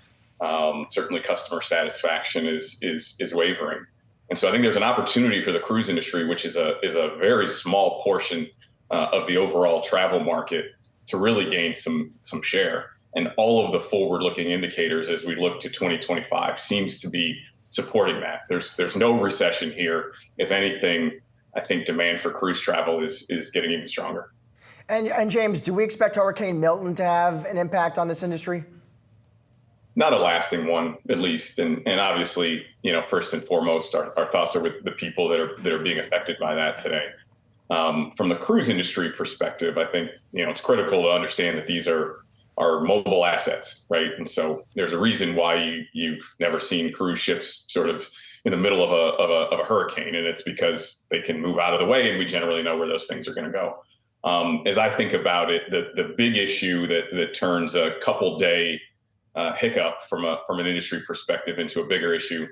Speaker 19: Certainly customer satisfaction is wavering. And so I think there's an opportunity for the cruise industry, which is a very small portion of the overall travel market, to really gain some share. And all of the forward-looking indicators as we look to 2025 seems to be supporting that. There's no recession here. If anything, I think demand for cruise travel is getting even stronger.
Speaker 2: And James, do we expect Hurricane Milton to have an impact on this industry?
Speaker 19: Not a lasting one, at least. And obviously, first and foremost, our thoughts are with the people that are being affected by that today. From the cruise industry perspective, I think, it's critical to understand that these are mobile assets, right? And so there's a reason why you've never seen cruise ships sort of in the middle of a hurricane, and it's because they can move out of the way, and we generally know where those things are going to go. As I think about it, the big issue that turns a couple-day hiccup from an industry perspective into a bigger issue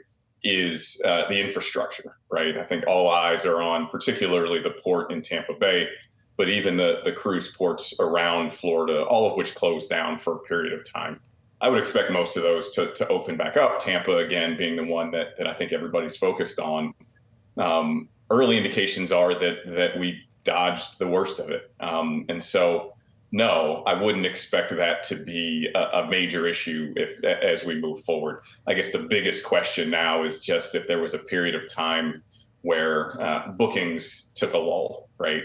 Speaker 19: is the infrastructure, right? I think all eyes are on particularly the port in Tampa Bay, but even the cruise ports around Florida, all of which closed down for a period of time. I would expect most of those to open back up, Tampa, again, being the one that I think everybody's focused on. Early indications are that we dodged the worst of it. And so, no, I wouldn't expect that to be a major issue as we move forward. I guess the biggest question now is just if there was a period of time where bookings took a lull, right?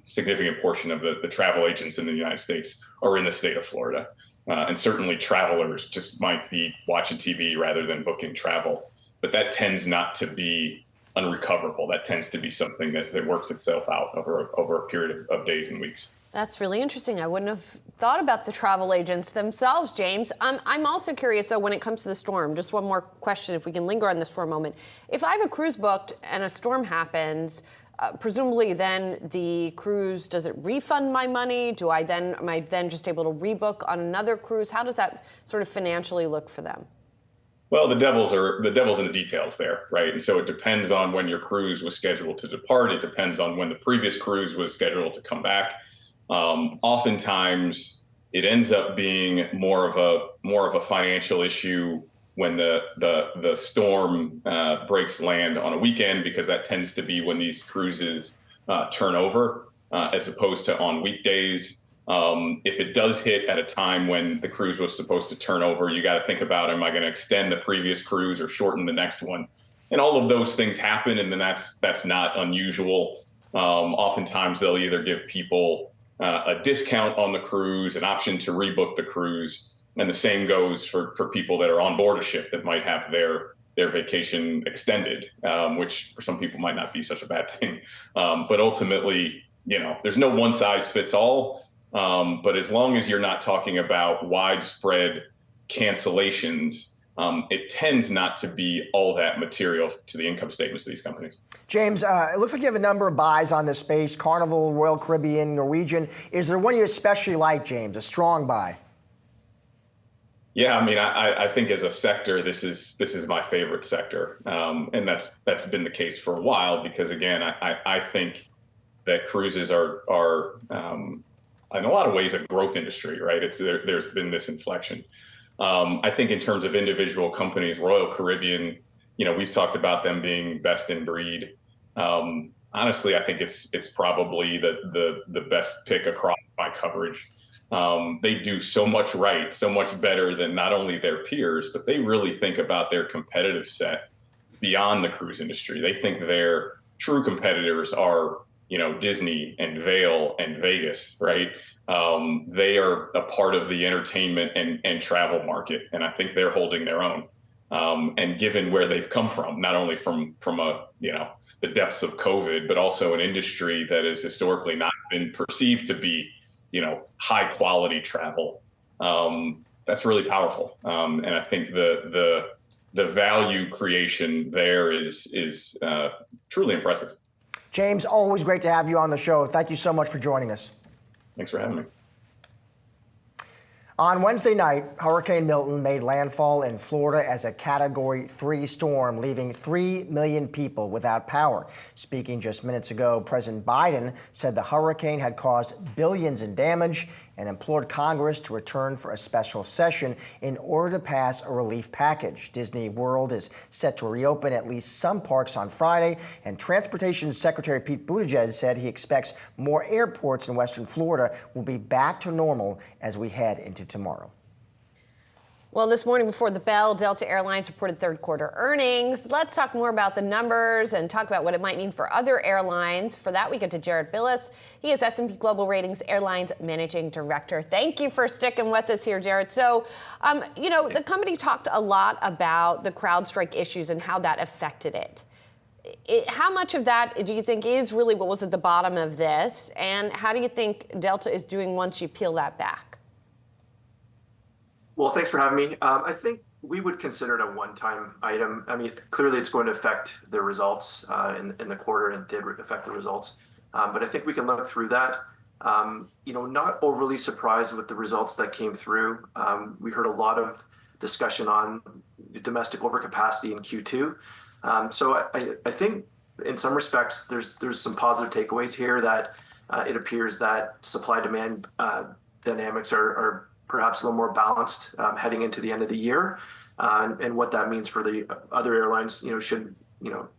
Speaker 19: Significant portion of the travel agents in the United States are in the state of Florida. And certainly travelers just might be watching TV rather than booking travel. But that tends not to be unrecoverable. That tends to be something that works itself out over a period of days and weeks.
Speaker 1: That's really interesting. I wouldn't have thought about the travel agents themselves, James. I'm also curious, though, when it comes to the storm, just one more question, if we can linger on this for a moment. If I have a cruise booked and a storm happens, presumably then the cruise, does it refund my money? Am I then just able to rebook on another cruise? How does that sort of financially look for them?
Speaker 19: Well, the devil's in the details there, right? And so it depends on when your cruise was scheduled to depart. It depends on when the previous cruise was scheduled to come back. Oftentimes, it ends up being more of a financial issue when the storm breaks land on a weekend, because that tends to be when these cruises turn over, as opposed to on weekdays. If it does hit at a time when the cruise was supposed to turn over, you got to think about, am I going to extend the previous cruise or shorten the next one? And all of those things happen, and then that's not unusual. Oftentimes they'll either give people a discount on the cruise, an option to rebook the cruise. And the same goes for people that are on board a ship that might have their vacation extended, which for some people might not be such a bad thing. But ultimately, there's no one size fits all. But as long as you're not talking about widespread cancellations, it tends not to be all that material to the income statements of these companies.
Speaker 2: James, it looks like you have a number of buys on this space: Carnival, Royal Caribbean, Norwegian. Is there one you especially like, James? A strong buy?
Speaker 19: Yeah, I mean, I think as a sector, this is my favorite sector, and that's been the case for a while because, again, I think that cruises are in a lot of ways a growth industry, right? There's been this inflection. I think in terms of individual companies, Royal Caribbean, we've talked about them being best in breed. Honestly, I think it's probably the best pick across my coverage. They do so much right, so much better than not only their peers, but they really think about their competitive set beyond the cruise industry. They think their true competitors are, Disney and Vail and Vegas, right? They are a part of the entertainment and travel market, and I think they're holding their own. And given where they've come from, not only from the depths of COVID, but also an industry that has historically not been perceived to be high quality travel. That's really powerful. And I think the value creation there is truly impressive.
Speaker 2: James, always great to have you on the show. Thank you so much for joining us.
Speaker 19: Thanks for having me.
Speaker 2: On Wednesday night, Hurricane Milton made landfall in Florida as a Category 3 storm, leaving 3 million people without power. Speaking just minutes ago, President Biden said the hurricane had caused billions in damage and implored Congress to return for a special session in order to pass a relief package. Disney World is set to reopen at least some parks on Friday, and Transportation Secretary Pete Buttigieg said he expects more airports in Western Florida will be back to normal as we head into tomorrow.
Speaker 1: Well, this morning before the bell, Delta Airlines reported third quarter earnings. Let's talk more about the numbers and talk about what it might mean for other airlines. For that, we get to Jared Billis. He is S&P Global Ratings Airlines Managing Director. Thank you for sticking with us here, Jared. So, the company talked a lot about the CrowdStrike issues and how that affected it. How much of that do you think is really what was at the bottom of this? And how do you think Delta is doing once you peel that back?
Speaker 20: Well, thanks for having me. I think we would consider it a one-time item. I mean, clearly it's going to affect the results in the quarter, and did affect the results. But I think we can look through that. Not overly surprised with the results that came through. We heard a lot of discussion on domestic overcapacity in Q2. So I think in some respects there's some positive takeaways here that it appears that supply-demand dynamics are perhaps a little more balanced heading into the end of the year, and what that means for the other airlines,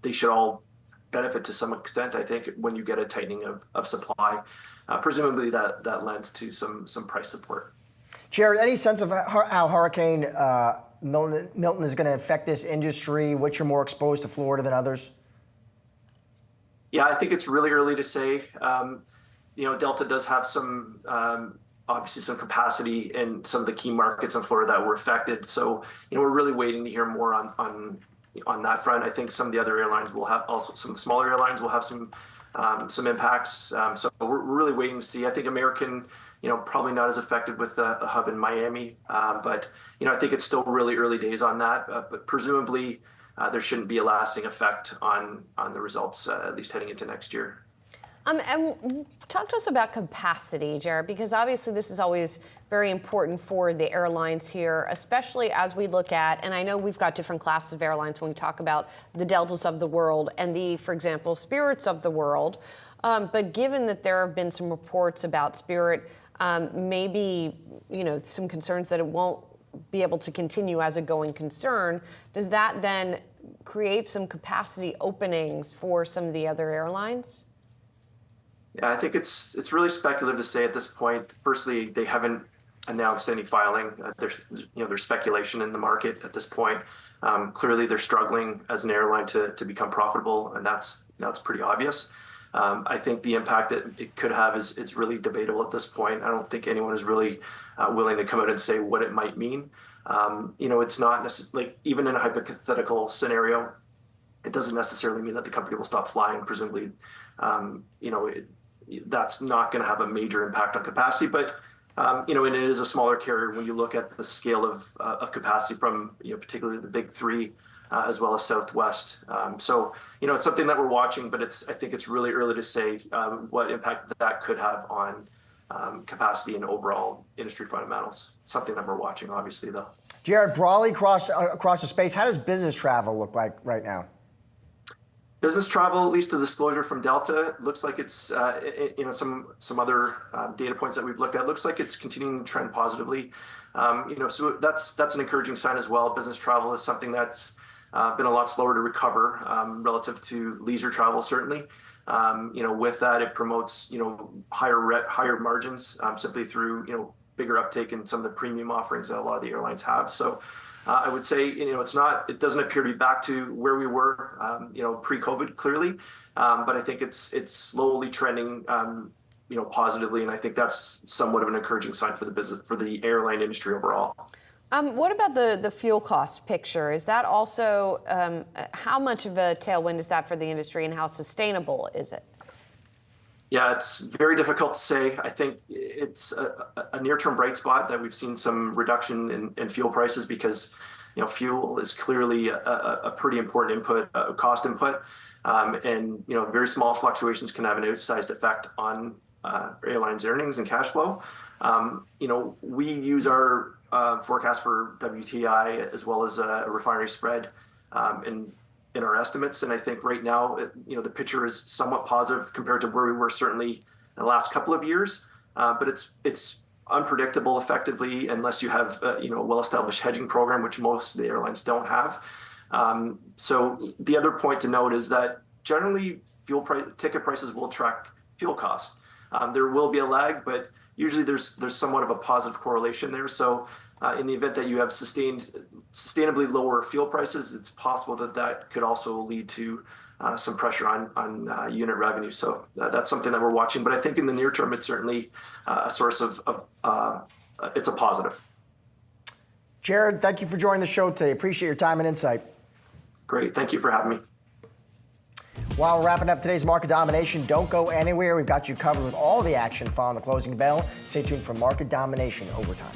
Speaker 20: they should all benefit to some extent. I think when you get a tightening of supply, presumably that lends to some price support.
Speaker 2: Jared, any sense of how Hurricane Milton is going to affect this industry? Which are more exposed to Florida than others?
Speaker 20: Yeah, I think it's really early to say. Delta does have some. Obviously some capacity in some of the key markets in Florida that were affected. So, we're really waiting to hear more on that front. I think some of the other airlines will have, also some of the smaller airlines will have some impacts. So we're really waiting to see. I think American, probably not as affected with a hub in Miami. But, I think it's still really early days on that. But presumably there shouldn't be a lasting effect on the results, at least heading into next year.
Speaker 1: And talk to us about capacity, Jared, because obviously this is always very important for the airlines here, especially as we look at, and I know we've got different classes of airlines when we talk about the Deltas of the world and the, for example, Spirits of the world. But given that there have been some reports about Spirit, maybe, some concerns that it won't be able to continue as a going concern, does that then create some capacity openings for some of the other airlines?
Speaker 20: Yeah, I think it's really speculative to say at this point. Firstly, they haven't announced any filing. There's speculation in the market at this point. Clearly, they're struggling as an airline to become profitable, and that's pretty obvious. I think the impact that it could have is it's really debatable at this point. I don't think anyone is really willing to come out and say what it might mean. It's not necessarily, like, even in a hypothetical scenario, it doesn't necessarily mean that the company will stop flying. Presumably, that's not going to have a major impact on capacity. But and it is a smaller carrier when you look at the scale of capacity from particularly the big three, as well as Southwest. So it's something that we're watching, but I think it's really early to say what impact that could have on capacity and overall industry fundamentals. It's something that we're watching, obviously, though.
Speaker 2: Jared, broadly across the space, how does business travel look like right now?
Speaker 20: Business travel, at least the disclosure from Delta, looks like it's some other data points that we've looked at, looks like it's continuing to trend positively. So that's an encouraging sign as well. Business travel is something that's been a lot slower to recover relative to leisure travel, certainly. With that, it promotes higher margins simply through bigger uptake in some of the premium offerings that a lot of the airlines have. So I would say it doesn't appear to be back to where we were pre-COVID, clearly, but I think it's slowly trending positively, and I think that's somewhat of an encouraging sign for the airline industry overall.
Speaker 1: What about the fuel cost picture? Is that also how much of a tailwind is that for the industry, and how sustainable is it?
Speaker 20: Yeah, it's very difficult to say. I think it's a near-term bright spot that we've seen some reduction in fuel prices because fuel is clearly a pretty important input, cost input, and very small fluctuations can have an outsized effect on airlines' earnings and cash flow. We use our forecast for WTI as well as a refinery spread in our estimates, and I think right now, the picture is somewhat positive compared to where we were certainly in the last couple of years. But it's unpredictable effectively unless you have a well-established hedging program, which most of the airlines don't have. So the other point to note is that generally ticket prices will track fuel costs. There will be a lag, but usually there's somewhat of a positive correlation there. So in the event that you have sustainably lower fuel prices, it's possible that could also lead to some pressure on unit revenue. So that's something that we're watching. But I think in the near term, it's certainly a source of it's a positive.
Speaker 2: Jared, thank you for joining the show today. Appreciate your time and insight.
Speaker 20: Great. Thank you for having me.
Speaker 2: While we're wrapping up today's Market Domination, don't go anywhere. We've got you covered with all the action following the closing bell. Stay tuned for Market Domination Overtime.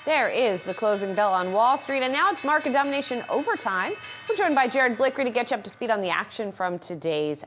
Speaker 1: There is the closing bell on Wall Street, and now it's market domination overtime. We're joined by Jared Blickery to get you up to speed on the action from today's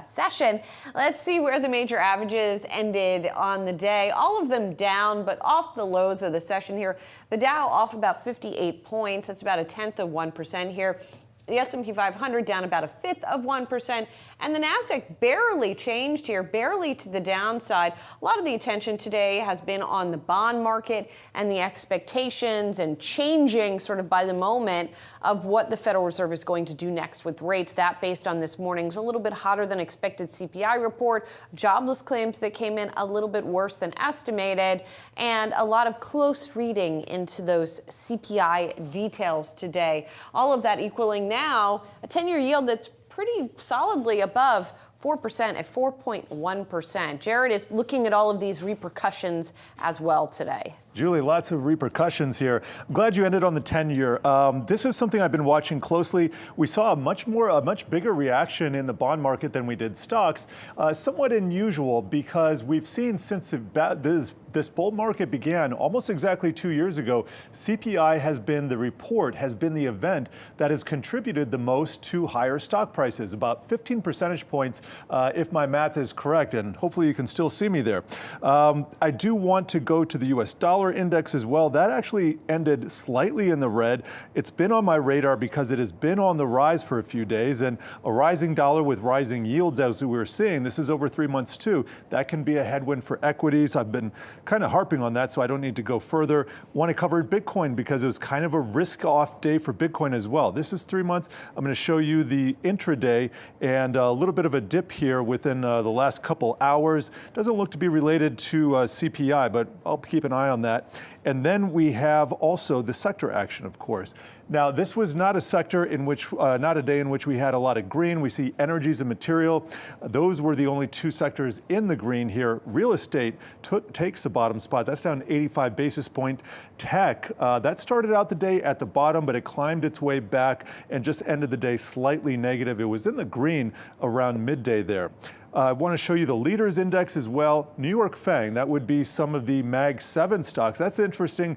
Speaker 1: session. Let's see where the major averages ended on the day. All of them down, but off the lows of the session here. The Dow off about 58 points. That's about 0.1% here. The S&P 500 down about 0.5%, and the Nasdaq barely changed here, barely to the downside. A lot of the attention today has been on the bond market and the expectations and changing sort of by the moment of what the Federal Reserve is going to do next with rates. That based on this morning's a little bit hotter than expected CPI report, jobless claims that came in a little bit worse than estimated, and a lot of close reading into those CPI details today. All of that equaling now a 10-year yield that's pretty solidly above 4% at 4.1%. Jared is looking at all of these repercussions as well today.
Speaker 12: Julie, lots of repercussions here. I'm glad you ended on the 10-year. This is something I've been watching closely. We saw a much bigger reaction in the bond market than we did stocks. Somewhat unusual because we've seen since this bull market began almost exactly 2 years ago, CPI has been the event that has contributed the most to higher stock prices, about 15 percentage points, if my math is correct, and hopefully you can still see me there. I do want to go to the U.S. dollar index as well. That actually ended slightly in the red. It's been on my radar because it has been on the rise for a few days, and a rising dollar with rising yields, as we were seeing, this is over 3 months too, that can be a headwind for equities. I've been kind of harping on that, so I don't need to go further. Want to cover Bitcoin because it was kind of a risk-off day for Bitcoin as well. This is 3 months. I'm going to show you the intraday and a little bit of a dip here within the last couple hours. Doesn't look to be related to CPI, but I'll keep an eye on that. And then we have also the sector action, of course. Now, this was not a sector in which, not a day in which we had a lot of green. We see energies and material. Those were the only two sectors in the green here. Real estate takes the bottom spot. That's down 85 basis point. Tech, that started out the day at the bottom, but it climbed its way back and just ended the day slightly negative. It was in the green around midday there. I want to show you the leaders index as well. New York FANG, that would be some of the Mag 7 stocks. That's interesting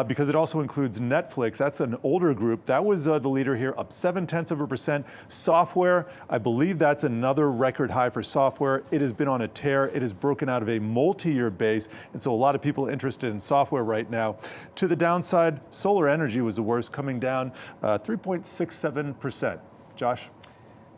Speaker 12: because it also includes Netflix. That's an older group. That was the leader here, up 0.7%. Software, I believe that's another record high for software. It has been on a tear. It has broken out of a multi-year base, and so a lot of people interested in software right now. To the downside, solar energy was the worst, coming down 3.67%. Josh?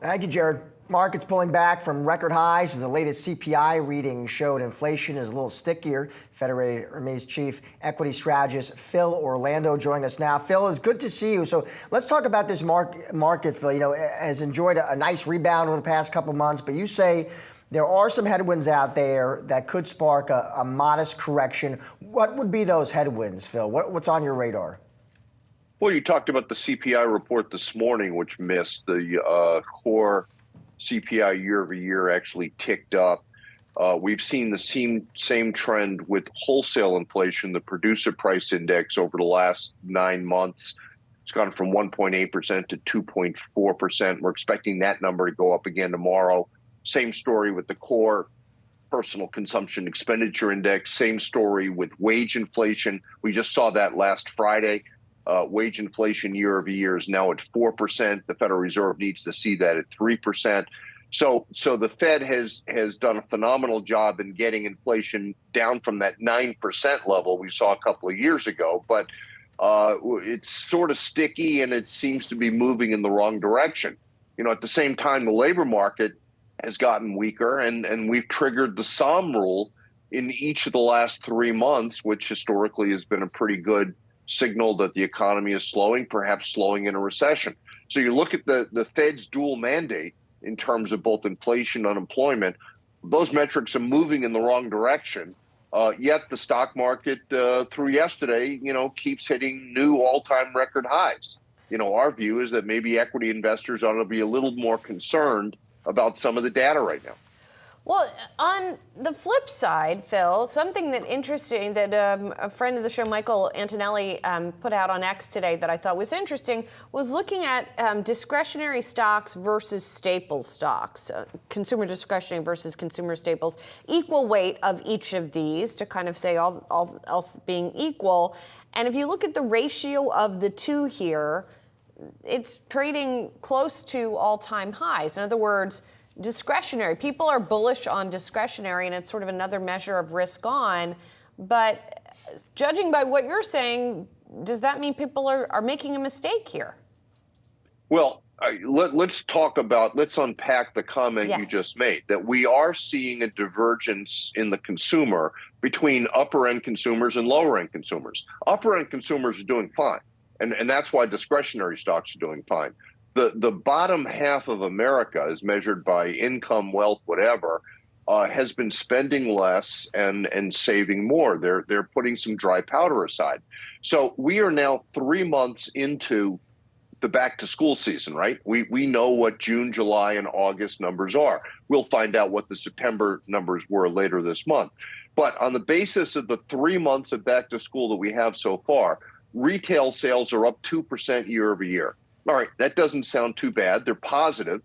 Speaker 2: Thank you, Jared. Markets pulling back from record highs as the latest CPI reading showed inflation is a little stickier. Federated Hermes chief equity strategist Phil Orlando joining us now. Phil, it's good to see you. So let's talk about this market, Phil. You know, has enjoyed a nice rebound over the past couple of months, but you say there are some headwinds out there that could spark a modest correction. What would be those headwinds, Phil? What's on your radar?
Speaker 8: Well, you talked about the CPI report this morning, which missed. The core CPI year over year actually ticked up. We've seen the same trend with wholesale inflation, the producer price index over the last 9 months. It's gone from 1.8% to 2.4%. We're expecting that number to go up again tomorrow. Same story with the core personal consumption expenditure index. Same story with wage inflation. We just saw that last Friday. Wage inflation year over year is now at 4%. The Federal Reserve needs to see that at 3%. So the Fed has done a phenomenal job in getting inflation down from that 9% level we saw a couple of years ago. But it's sort of sticky and it seems to be moving in the wrong direction. You know, at the same time, the labor market has gotten weaker and we've triggered the SOM rule in each of the last 3 months, which historically has been a pretty good signal that the economy is slowing, perhaps slowing in a recession. So you look at the Fed's dual mandate in terms of both inflation and unemployment, those metrics are moving in the wrong direction. Yet the stock market through yesterday, keeps hitting new all-time record highs. Our view is that maybe equity investors ought to be a little more concerned about some of the data right now.
Speaker 1: Well, on the flip side, Phil, something that interesting that a friend of the show, Michael Antonelli, put out on X today that I thought was interesting was looking at discretionary stocks versus staple stocks, consumer discretionary versus consumer staples, equal weight of each of these to kind of say all else being equal. And if you look at the ratio of the two here, it's trading close to all-time highs. In other words, discretionary. People are bullish on discretionary, and it's sort of another measure of risk on. But judging by what you're saying, does that mean people are making a mistake here?
Speaker 21: Well, let's unpack the comment you just made, that we are seeing a divergence in the consumer between upper-end consumers and lower-end consumers. Upper-end consumers are doing fine, and that's why discretionary stocks are doing fine. The bottom half of America, as measured by income, wealth, whatever, has been spending less and saving more. They're putting some dry powder aside. So we are now 3 months into the back to school season, right? We know what June, July, and August numbers are. We'll find out what the September numbers were later this month. But on the basis of the 3 months of back to school that we have so far, retail sales are up 2% year over year. All right, that doesn't sound too bad. They're positive,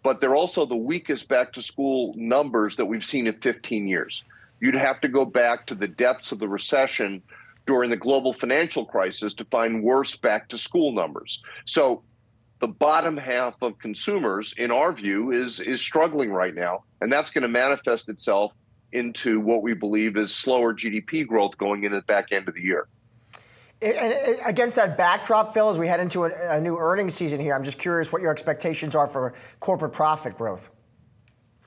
Speaker 21: but they're also the weakest back to school numbers that we've seen in 15 years. You'd have to go back to the depths of the recession during the global financial crisis to find worse back to school numbers. So the bottom half of consumers, in our view, is struggling right now, and that's going to manifest itself into what we believe is slower GDP growth going into the back end of the year.
Speaker 2: And against that backdrop, Phil, as we head into a new earnings season here, I'm just curious what your expectations are for corporate profit growth.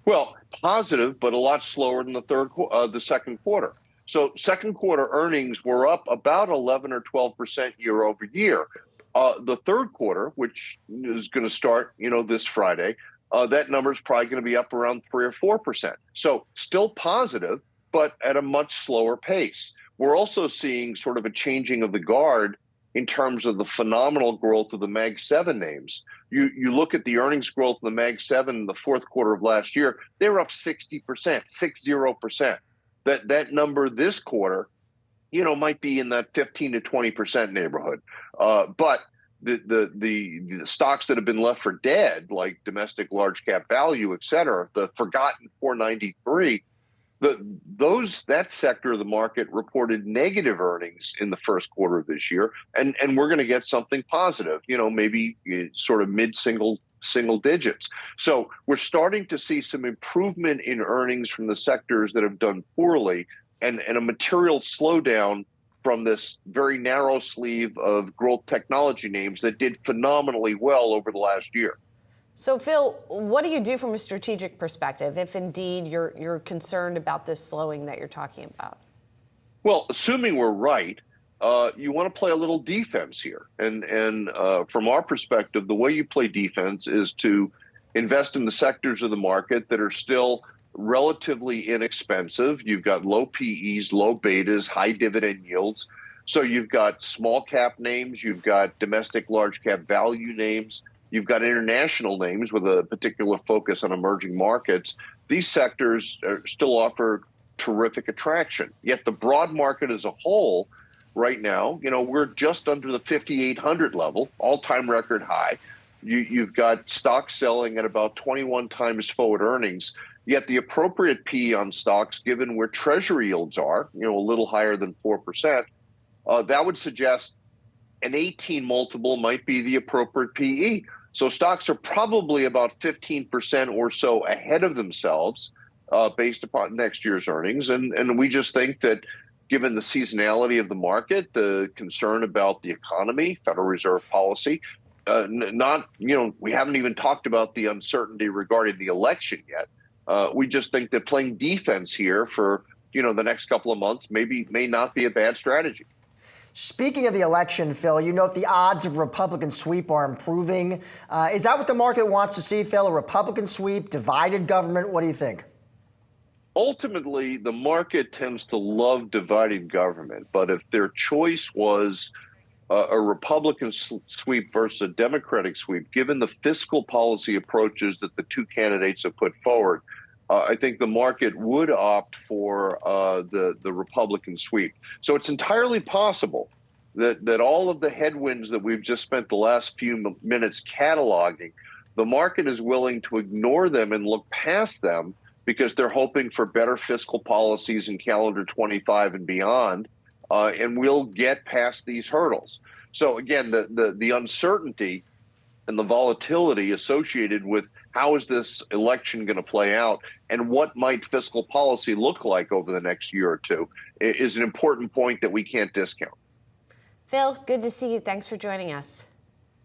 Speaker 21: Well, positive, but a lot slower than the second quarter. So second quarter earnings were up about 11 or 12% year over year. The third quarter, which is going to start, this Friday, that number is probably going to be up around 3 or 4%. So still positive, but at a much slower pace. We're also seeing sort of a changing of the guard in terms of the phenomenal growth of the Mag 7 names. You look at the earnings growth of the Mag 7 in the fourth quarter of last year, they were up 60%, 60%. That number this quarter, might be in that 15 to 20% neighborhood. But the stocks that have been left for dead, like domestic large cap value, et cetera, the forgotten 493, that sector of the market reported negative earnings in the first quarter of this year, and we're going to get something positive, maybe sort of mid-single digits. So we're starting to see some improvement in earnings from the sectors that have done poorly, and a material slowdown from this very narrow sleeve of growth technology names that did phenomenally well over the last year.
Speaker 1: So, Phil, what do you do from a strategic perspective if indeed you're concerned about this slowing that you're talking about?
Speaker 21: Well, assuming we're right, you want to play a little defense here. And from our perspective, the way you play defense is to invest in the sectors of the market that are still relatively inexpensive. You've got low PEs, low betas, high dividend yields. So you've got small cap names, you've got domestic large cap value names, you've got international names with a particular focus on emerging markets. These sectors still offer terrific attraction. Yet the broad market as a whole right now, we're just under the 5,800 level, all-time record high. You've got stocks selling at about 21 times forward earnings. Yet the appropriate PE on stocks, given where treasury yields are, a little higher than 4%, that would suggest an 18 multiple might be the appropriate PE. So stocks are probably about 15% or so ahead of themselves based upon next year's earnings. And we just think that given the seasonality of the market, the concern about the economy, Federal Reserve policy, we haven't even talked about the uncertainty regarding the election yet. We just think that playing defense here for, the next couple of months may not be a bad strategy.
Speaker 2: Speaking of the election, Phil, you note the odds of Republican sweep are improving. Is that what the market wants to see, Phil? A Republican sweep, divided government? What do you think?
Speaker 21: Ultimately, the market tends to love divided government. But if their choice was a Republican sweep versus a Democratic sweep, given the fiscal policy approaches that the two candidates have put forward, I think the market would opt for the Republican sweep. So it's entirely possible that all of the headwinds that we've just spent the last few minutes cataloging, the market is willing to ignore them and look past them because they're hoping for better fiscal policies in calendar 25 and beyond, and we'll get past these hurdles. So again, the uncertainty and the volatility associated with how is this election going to play out and what might fiscal policy look like over the next year or two is an important point that we can't discount.
Speaker 1: Phil, good to see you. Thanks for joining us.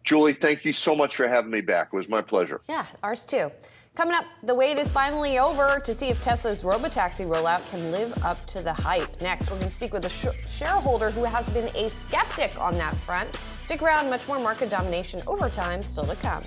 Speaker 21: Julie, thank you so much for having me back. It was my pleasure.
Speaker 1: Yeah, ours too. Coming up, the wait is finally over to see if Tesla's robotaxi rollout can live up to the hype. Next, we're going to speak with a shareholder who has been a skeptic on that front. Stick around, much more market domination over time still to come.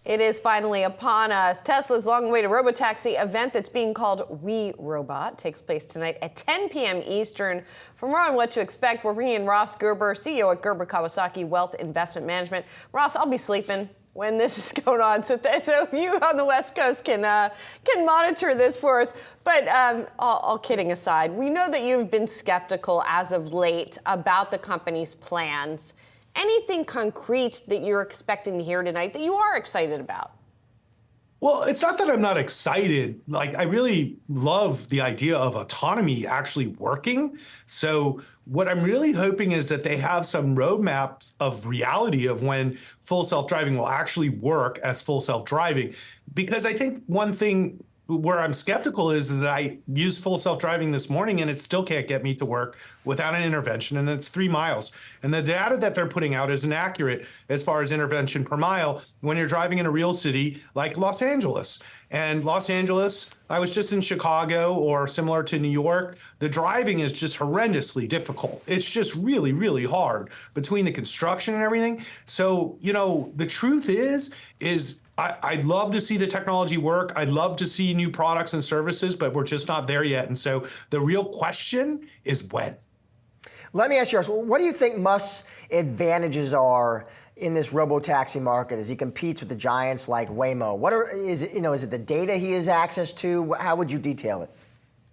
Speaker 1: It is finally upon us. Tesla's long-awaited robotaxi event that's being called We Robot takes place tonight at 10 p.m. Eastern. For more on what to expect, we're bringing in Ross Gerber, CEO at Gerber Kawasaki Wealth Investment Management. Ross, I'll be sleeping when this is going on, so you on the West Coast can monitor this for us. But all kidding aside, we know that you've been skeptical as of late about the company's plans. Anything concrete that you're expecting to hear tonight that you are excited about?
Speaker 3: Well, it's not that I'm not excited. Like, I really love the idea of autonomy actually working. So what I'm really hoping is that they have some roadmaps of reality of when full self-driving will actually work as full self-driving. Because I think one thing where I'm skeptical is that I used full self-driving this morning and it still can't get me to work without an intervention, and it's 3 miles. And the data that they're putting out isn't accurate as far as intervention per mile when you're driving in a real city like Los Angeles. And Los Angeles, I was just in Chicago or similar to New York, the driving is just horrendously difficult. It's just really, really hard between the construction and everything. So, the truth is I'd love to see the technology work. I'd love to see new products and services, but we're just not there yet. And so the real question is when.
Speaker 2: Let me ask you, what do you think Musk's advantages are in this robo-taxi market as he competes with the giants like Waymo? Is it the data he has access to? How would you detail it?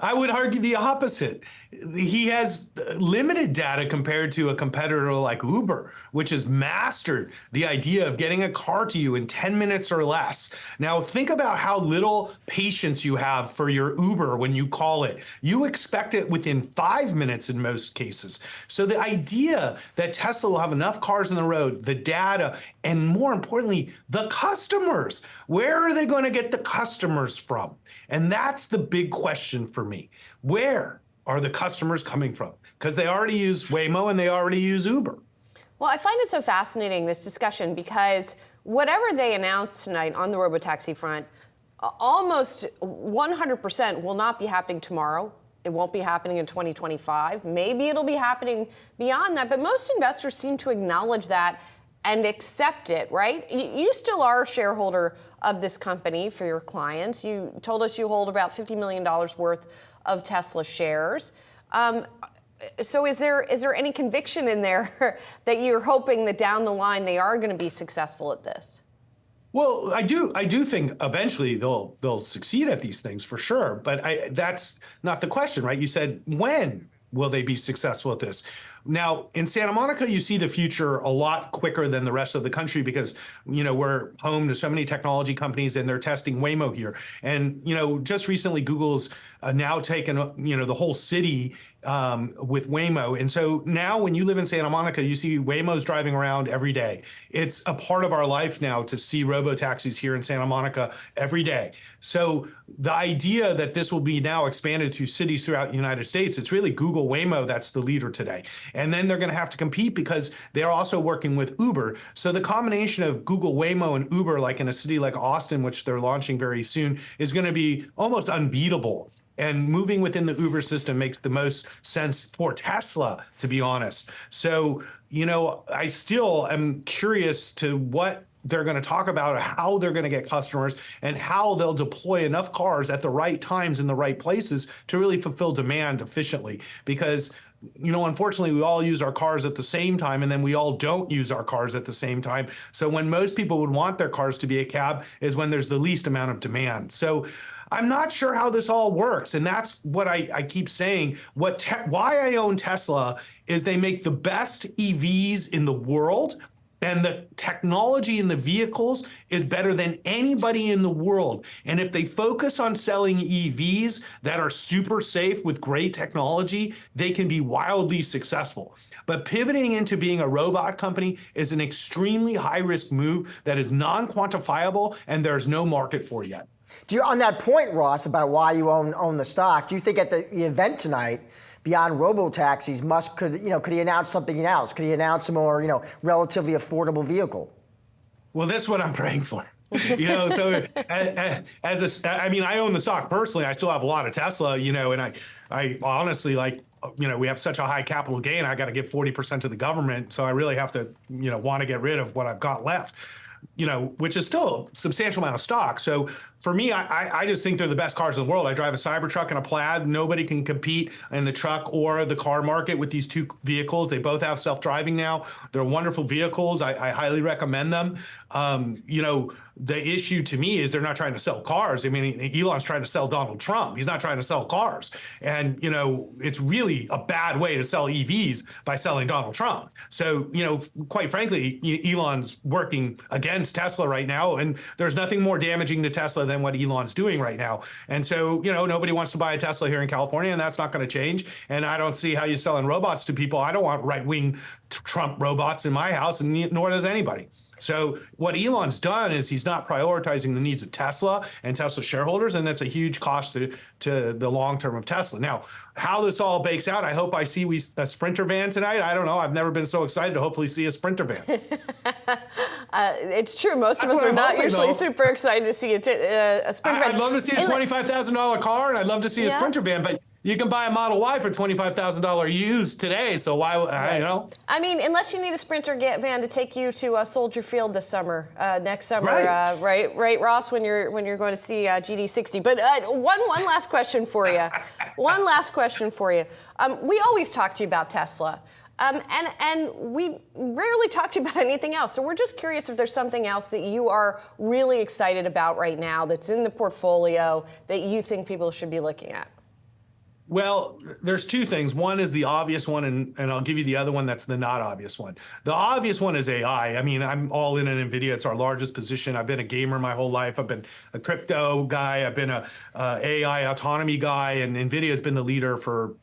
Speaker 3: I would argue the opposite. He has limited data compared to a competitor like Uber, which has mastered the idea of getting a car to you in 10 minutes or less. Now, think about how little patience you have for your Uber when you call it. You expect it within 5 minutes in most cases. So the idea that Tesla will have enough cars on the road, the data, and more importantly, the customers. Where are they going to get the customers from? And that's the big question for me. Where are the customers coming from? Because they already use Waymo and they already use Uber.
Speaker 1: Well, I find it so fascinating, this discussion, because whatever they announced tonight on the robotaxi front, almost 100% will not be happening tomorrow. It won't be happening in 2025. Maybe it'll be happening beyond that. But most investors seem to acknowledge that and accept it, right? You still are a shareholder of this company for your clients. You told us you hold about $50 million worth of Tesla shares. So is there any conviction in there that you're hoping that down the line they are going to be successful at this?
Speaker 3: Well, I do think eventually they'll succeed at these things for sure. But that's not the question, right? You said, when will they be successful at this? Now, in Santa Monica, you see the future a lot quicker than the rest of the country because, we're home to so many technology companies and they're testing Waymo here. And, just recently, Google's now taken, the whole city with Waymo. And so now when you live in Santa Monica, you see Waymo's driving around every day. It's a part of our life now to see robo-taxis here in Santa Monica every day. So the idea that this will be now expanded to cities throughout the United States, it's really Google Waymo that's the leader today. And then they're going to have to compete because they're also working with Uber. So the combination of Google Waymo and Uber, like in a city like Austin, which they're launching very soon, is going to be almost unbeatable. And moving within the Uber system makes the most sense for Tesla, to be honest. So, I still am curious to what they're going to talk about, how they're going to get customers, and how they'll deploy enough cars at the right times in the right places to really fulfill demand efficiently. Because, unfortunately, we all use our cars at the same time, and then we all don't use our cars at the same time. So when most people would want their cars to be a cab is when there's the least amount of demand. So I'm not sure how this all works. And that's what I keep saying. Why I own Tesla is they make the best EVs in the world. And the technology in the vehicles is better than anybody in the world. And if they focus on selling EVs that are super safe with great technology, they can be wildly successful. But pivoting into being a robot company is an extremely high-risk move that is non-quantifiable and there's no market for yet.
Speaker 2: On that point, Ross, about why you own the stock, do you think at the event tonight, beyond robo-taxis, Musk could he announce something else? Could he announce a more, relatively affordable vehicle?
Speaker 3: Well, that's what I'm praying for. So I own the stock personally. I still have a lot of Tesla, and I honestly we have such a high capital gain. I got to give 40% to the government. So I really have to, want to get rid of what I've got left, which is still a substantial amount of stock. So for me, I just think they're the best cars in the world. I drive a Cybertruck and a Plaid. Nobody can compete in the truck or the car market with these two vehicles. They both have self-driving now. They're wonderful vehicles. I highly recommend them. The issue to me is they're not trying to sell cars. I mean, Elon's trying to sell Donald Trump. He's not trying to sell cars. And, it's really a bad way to sell EVs by selling Donald Trump. So, quite frankly, Elon's working against Tesla right now. And there's nothing more damaging to Tesla than what Elon's doing right now. And so, nobody wants to buy a Tesla here in California, and that's not going to change. And I don't see how you're selling robots to people. I don't want right-wing Trump robots in my house, and nor does anybody. So what Elon's done is he's not prioritizing the needs of Tesla and Tesla shareholders, and that's a huge cost to the long term of Tesla. Now, how this all bakes out, I hope I see a Sprinter van tonight. I don't know. I've never been so excited to hopefully see a Sprinter van.
Speaker 1: It's true. Most of us are not usually super excited to see a Sprinter van.
Speaker 3: I'd love to see a $25,000 car, and I'd love to see a Sprinter van, but you can buy a Model Y for $25,000 used today. So why, you know?
Speaker 1: I mean, unless you need a Sprinter van to take you to Soldier Field this summer, next summer, right, Ross, when you're going to see GD60. But one last question for you. One last question for you. We always talk to you about Tesla. And we rarely talk to you about anything else. So we're just curious if there's something else that you are really excited about right now that's in the portfolio that you think people should be looking at.
Speaker 3: Well, there's two things. One is the obvious one, and I'll give you the other one that's the not obvious one. The obvious one is AI. I mean, I'm all in on NVIDIA. It's our largest position. I've been a gamer my whole life. I've been a crypto guy. I've been a AI autonomy guy, and NVIDIA has been the leader for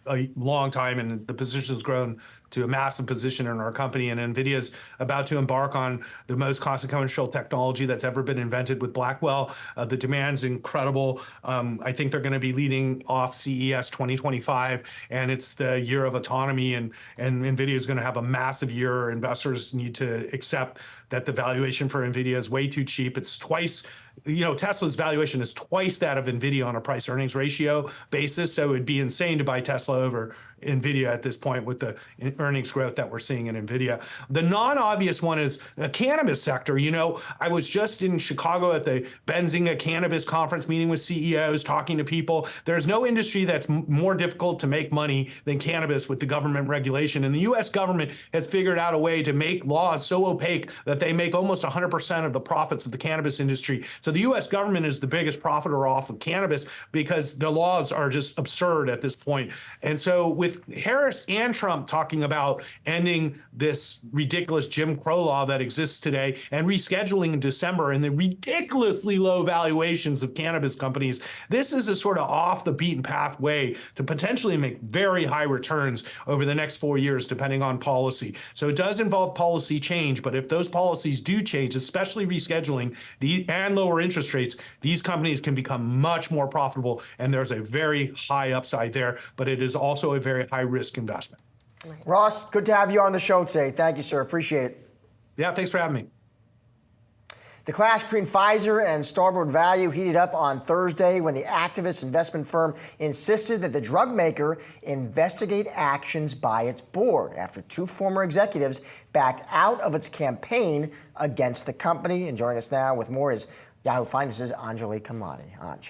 Speaker 3: a long time, and the position's grown to a massive position in our company. And NVIDIA's about to embark on the most consequential technology that's ever been invented with Blackwell. The demand's incredible. I think they're going to be leading off CES 2025, and it's the year of autonomy, and NVIDIA is going to have a massive year. Investors need to accept that the valuation for NVIDIA is way too cheap. It's twice, Tesla's valuation is twice that of NVIDIA on a price earnings ratio basis. So it'd be insane to buy Tesla over NVIDIA at this point with the earnings growth that we're seeing in NVIDIA. The non-obvious one is the cannabis sector. I was just in Chicago at the Benzinga Cannabis Conference, meeting with CEOs, talking to people. There's no industry that's more difficult to make money than cannabis with the government regulation. And the US government has figured out a way to make laws so opaque that they make almost 100% of the profits of the cannabis industry. So the US government is the biggest profiter off of cannabis because the laws are just absurd at this point. And so with Harris and Trump talking about ending this ridiculous Jim Crow law that exists today and rescheduling in December and the ridiculously low valuations of cannabis companies, this is a sort of off the beaten path way to potentially make very high returns over the next 4 years, depending on policy. So it does involve policy change, but if those policies do change, especially rescheduling and lower interest rates, these companies can become much more profitable, and there's a very high upside there, but it is also a very high risk investment.
Speaker 2: Ross, good to have you on the show today. Thank you, sir. Appreciate it.
Speaker 3: Yeah, thanks for having me.
Speaker 2: The clash between Pfizer and Starboard Value heated up on Thursday when the activist investment firm insisted that the drug maker investigate actions by its board after two former executives backed out of its campaign against the company. And joining us now with more is Yahoo Finance's Anjali Kamlani. Anj.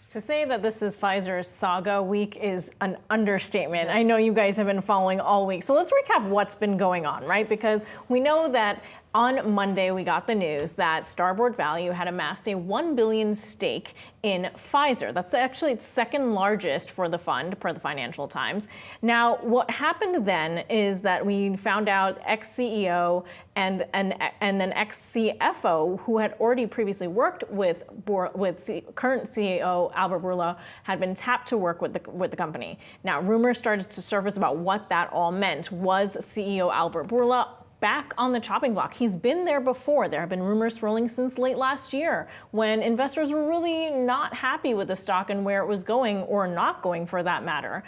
Speaker 4: To say that this is Pfizer's saga week is an understatement. I know you guys have been following all week. So let's recap what's been going on, right? Because we know that on Monday, we got the news that Starboard Value had amassed a $1 billion stake in Pfizer. That's actually its second largest for the fund, per the Financial Times. Now, what happened then is that we found out ex-CEO and then ex-CFO, who had already previously worked with current CEO Albert Bourla, had been tapped to work with the company. Now, rumors started to surface about what that all meant. Was CEO Albert Bourla back on the chopping block? He's been there before. There have been rumors swirling since late last year when investors were really not happy with the stock and where it was going, or not going for that matter.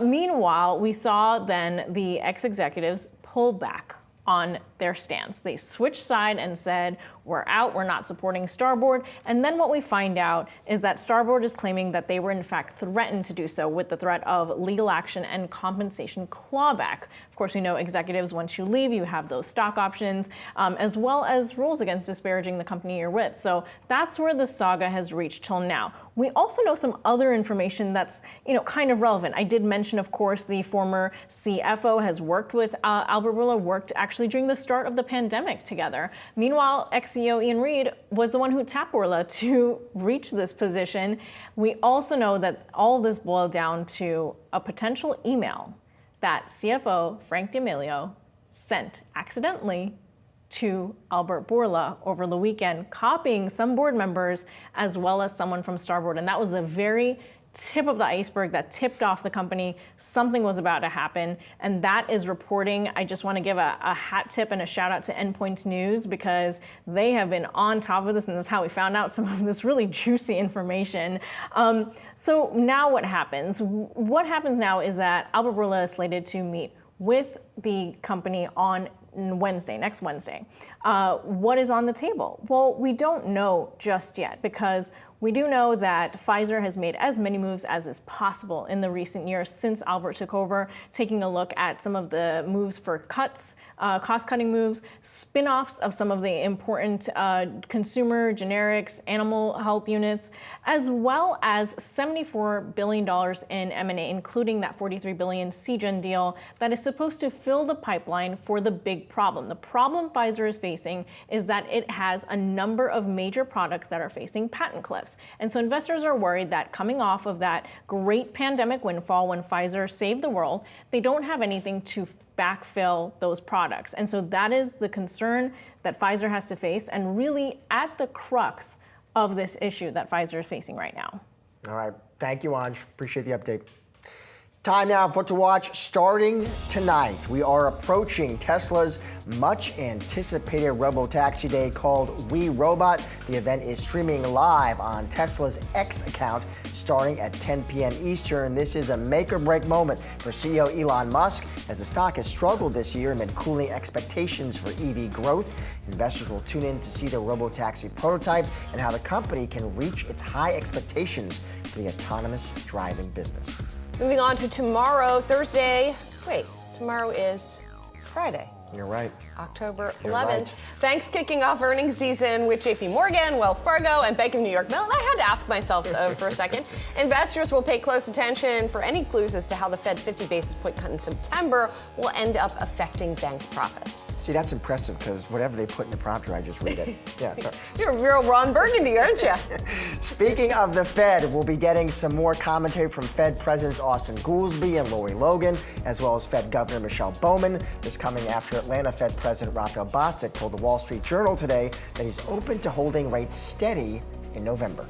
Speaker 4: Meanwhile, we saw then the ex-executives pull back on their stance. They switched side and said, we're out, we're not supporting Starboard. And then what we find out is that Starboard is claiming that they were in fact threatened to do so with the threat of legal action and compensation clawback. Of course, we know executives, once you leave, you have those stock options, as well as rules against disparaging the company you're with. So that's where the saga has reached till now. We also know some other information that's, kind of relevant. I did mention, of course, the former CFO has worked with Albert Bourla, worked actually during the start of the pandemic together. Meanwhile, ex-CEO Ian Reid was the one who tapped Bourla to reach this position. We also know that all of this boiled down to a potential email that CFO Frank D'Amelio sent accidentally to Albert Bourla over the weekend, copying some board members as well as someone from Starboard. And that was a very tip of the iceberg that tipped off the company. Something was about to happen, and that is reporting. I just want to give a hat tip and a shout out to Endpoint News because they have been on top of this, and this is how we found out some of this really juicy information. So now what happens? What happens now is that Albert Bourla is slated to meet with the company on next Wednesday. What is on the table? Well, we don't know just yet because we do know that Pfizer has made as many moves as is possible in the recent years since Albert took over, taking a look at some of the moves for cuts, cost-cutting moves, spin-offs of some of the important consumer, generics, animal health units, as well as $74 billion in M&A, including that $43 billion Seagen deal that is supposed to fill the pipeline for the big problem. The problem Pfizer is facing is that it has a number of major products that are facing patent cliffs. And so investors are worried that coming off of that great pandemic windfall when Pfizer saved the world, they don't have anything to backfill those products. And so that is the concern that Pfizer has to face and really at the crux of this issue that Pfizer is facing right now.
Speaker 2: All right. Thank you, Anj. Appreciate the update. Time now for What to Watch. Starting tonight, we are approaching Tesla's much anticipated robo-taxi day called We Robot. The event is streaming live on Tesla's X account starting at 10 p.m. Eastern. This is a make or break moment for CEO Elon Musk as the stock has struggled this year amid cooling expectations for EV growth. Investors will tune in to see the robo-taxi prototype and how the company can reach its high expectations for the autonomous driving business.
Speaker 1: Moving on to tomorrow, Thursday. Wait, tomorrow is Friday.
Speaker 2: You're right.
Speaker 1: October 11th.
Speaker 2: You're right.
Speaker 1: Banks kicking off earnings season with JP Morgan, Wells Fargo, and Bank of New York Mellon. I had to ask myself, though, for a second. Investors will pay close attention for any clues as to how the Fed 50 basis point cut in September will end up affecting bank profits.
Speaker 2: See, that's impressive because whatever they put in the prompter, I just read it. Yeah, sorry.
Speaker 1: You're a real Ron Burgundy, aren't you?
Speaker 2: Speaking of the Fed, we'll be getting some more commentary from Fed Presidents Austin Goolsbee and Lori Logan, as well as Fed Governor Michelle Bowman. This coming after Atlanta Fed President Raphael Bostic told the Wall Street Journal today that he's open to holding rates steady in November.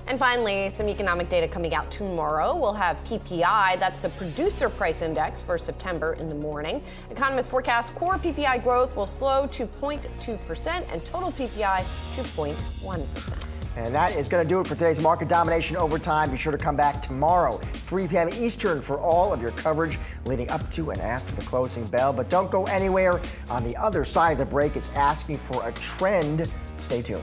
Speaker 1: And finally, some economic data coming out tomorrow. We'll have PPI, that's the Producer Price Index for September in the morning. Economists forecast core PPI growth will slow to 0.2% and total PPI to 0.1%.
Speaker 2: And that is going to do it for today's Market Domination Overtime. Be sure to come back tomorrow, 3 p.m. Eastern, for all of your coverage leading up to and after the closing bell. But don't go anywhere. On the other side of the break, it's asking for a trend. Stay tuned.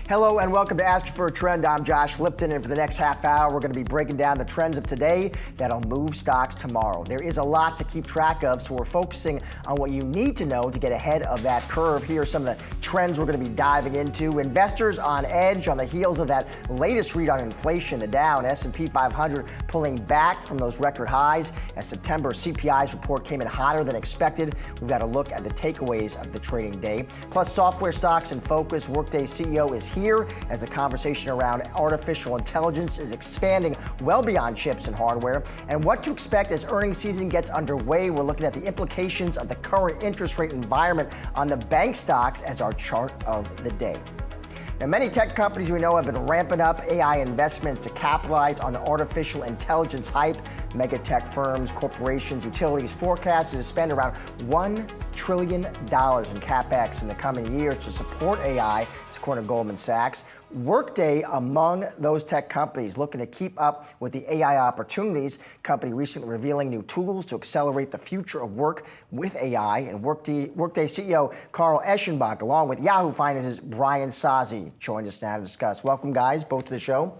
Speaker 2: Hello and welcome to Ask for a Trend. I'm Josh Lipton, and for the next half hour, we're going to be breaking down the trends of today that'll move stocks tomorrow. There is a lot to keep track of, so we're focusing on what you need to know to get ahead of that curve. Here are some of the trends we're going to be diving into. Investors on edge on the heels of that latest read on inflation. The Dow and S&P 500 pulling back from those record highs as September CPI's report came in hotter than expected. We've got a look at the takeaways of the trading day. Plus, software stocks in focus. Workday CEO is here as the conversation around artificial intelligence is expanding well beyond chips and hardware. And what to expect as earnings season gets underway. We're looking at the implications of the current interest rate environment on the bank stocks as our chart of the day. Now, many tech companies we know have been ramping up AI investments to capitalize on the artificial intelligence hype. Mega tech firms, corporations, utilities forecasted to spend around $1 trillion in CapEx in the coming years to support AI, according to Goldman Sachs. Workday among those tech companies looking to keep up with the AI opportunities. Company recently revealing new tools to accelerate the future of work with AI. And Workday CEO Carl Eschenbach, along with Yahoo Finance's Brian Sazi, joined us now to discuss. Welcome, guys, both to the show.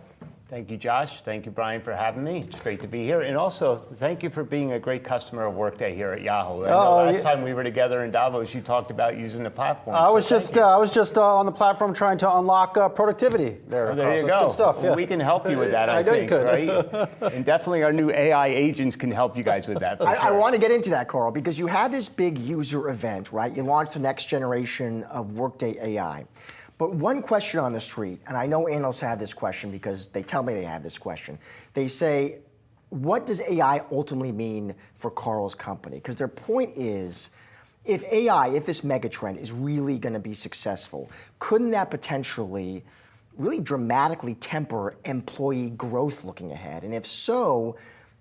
Speaker 5: Thank you, Josh. Thank you, Brian, for having me. It's great to be here. And also, thank you for being a great customer of Workday here at Yahoo. I know last time we were together in Davos, you talked about using the platform.
Speaker 10: I was just on the platform trying to unlock productivity there.
Speaker 5: Oh, there you
Speaker 10: so
Speaker 5: go.
Speaker 10: It's good stuff.
Speaker 5: Well, we can help you with that, I
Speaker 10: know
Speaker 5: think,
Speaker 10: you could.
Speaker 5: Right? And definitely our new AI agents can help you guys with that.
Speaker 2: I want to get into that, Carl, because you had this big user event, right? You launched the next generation of Workday AI. But one question on the street, and I know analysts have this question because they tell me they have this question. They say, what does AI ultimately mean for Carl's company? Because their point is, if this megatrend is really going to be successful, couldn't that potentially really dramatically temper employee growth looking ahead? And if so,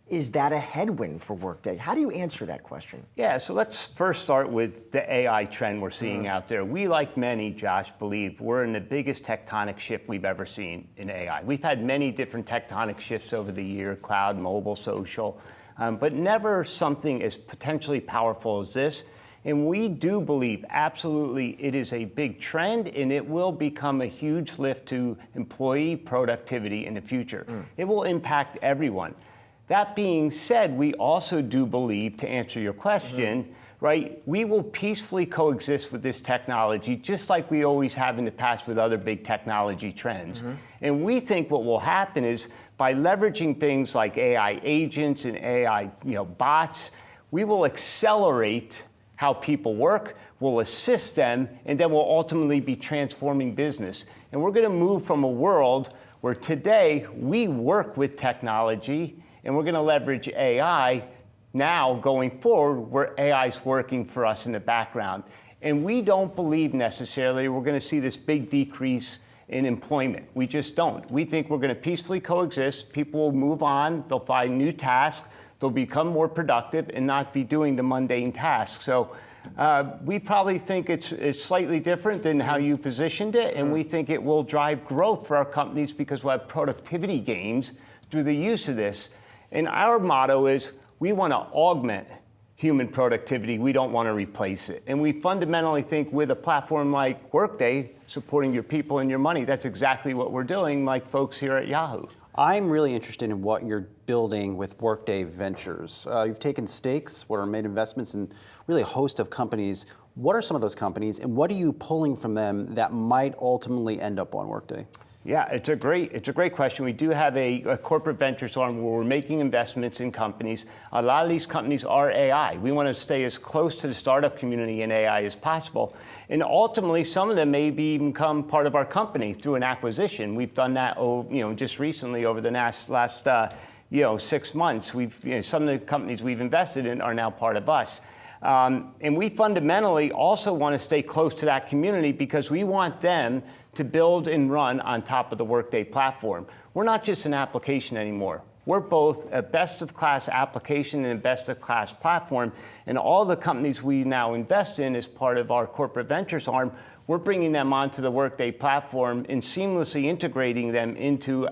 Speaker 2: is that a headwind for Workday? How do you answer that question?
Speaker 5: Yeah, so let's first start with the AI trend we're seeing out there. We, like many, Josh, believe we're in the biggest tectonic shift we've ever seen in AI. We've had many different tectonic shifts over the year, cloud, mobile, social, but never something as potentially powerful as this. And we do believe, absolutely, it is a big trend, and it will become a huge lift to employee productivity in the future. It will impact everyone. That being said, we also do believe, to answer your question, right, we will peacefully coexist with this technology, just like we always have in the past with other big technology trends. And we think what will happen is, by leveraging things like AI agents and AI bots, we will accelerate how people work, we'll assist them, and then we'll ultimately be transforming business. And we're going to move from a world where today we work with technology, and we're going to leverage AI now going forward where AI is working for us in the background. And we don't believe necessarily we're going to see this big decrease in employment. We just don't. We think we're going to peacefully coexist. People will move on. They'll find new tasks. They'll become more productive and not be doing the mundane tasks. So we probably think it's slightly different than how you positioned it. And we think it will drive growth for our companies because we'll have productivity gains through the use of this. And our motto is we want to augment human productivity. We don't want to replace it. And we fundamentally think with a platform like Workday, supporting your people and your money, that's exactly what we're doing, like folks here at Yahoo.
Speaker 10: I'm really interested in what you're building with Workday Ventures. You've taken stakes or made investments in really a host of companies. What are some of those companies, and what are you pulling from them that might ultimately end up on Workday?
Speaker 5: Yeah, it's a great question. We do have a corporate ventures arm where we're making investments in companies. A lot of these companies are AI. We want to stay as close to the startup community in AI as possible. And ultimately, some of them may even become part of our company through an acquisition. We've done that just recently over the last 6 months. Some of the companies we've invested in are now part of us. And we fundamentally also want to stay close to that community because we want them to build and run on top of the Workday platform. We're not just an application anymore. We're both a best-of-class application and a best-of-class platform. And all the companies we now invest in as part of our corporate ventures arm, we're bringing them onto the Workday platform and seamlessly integrating them into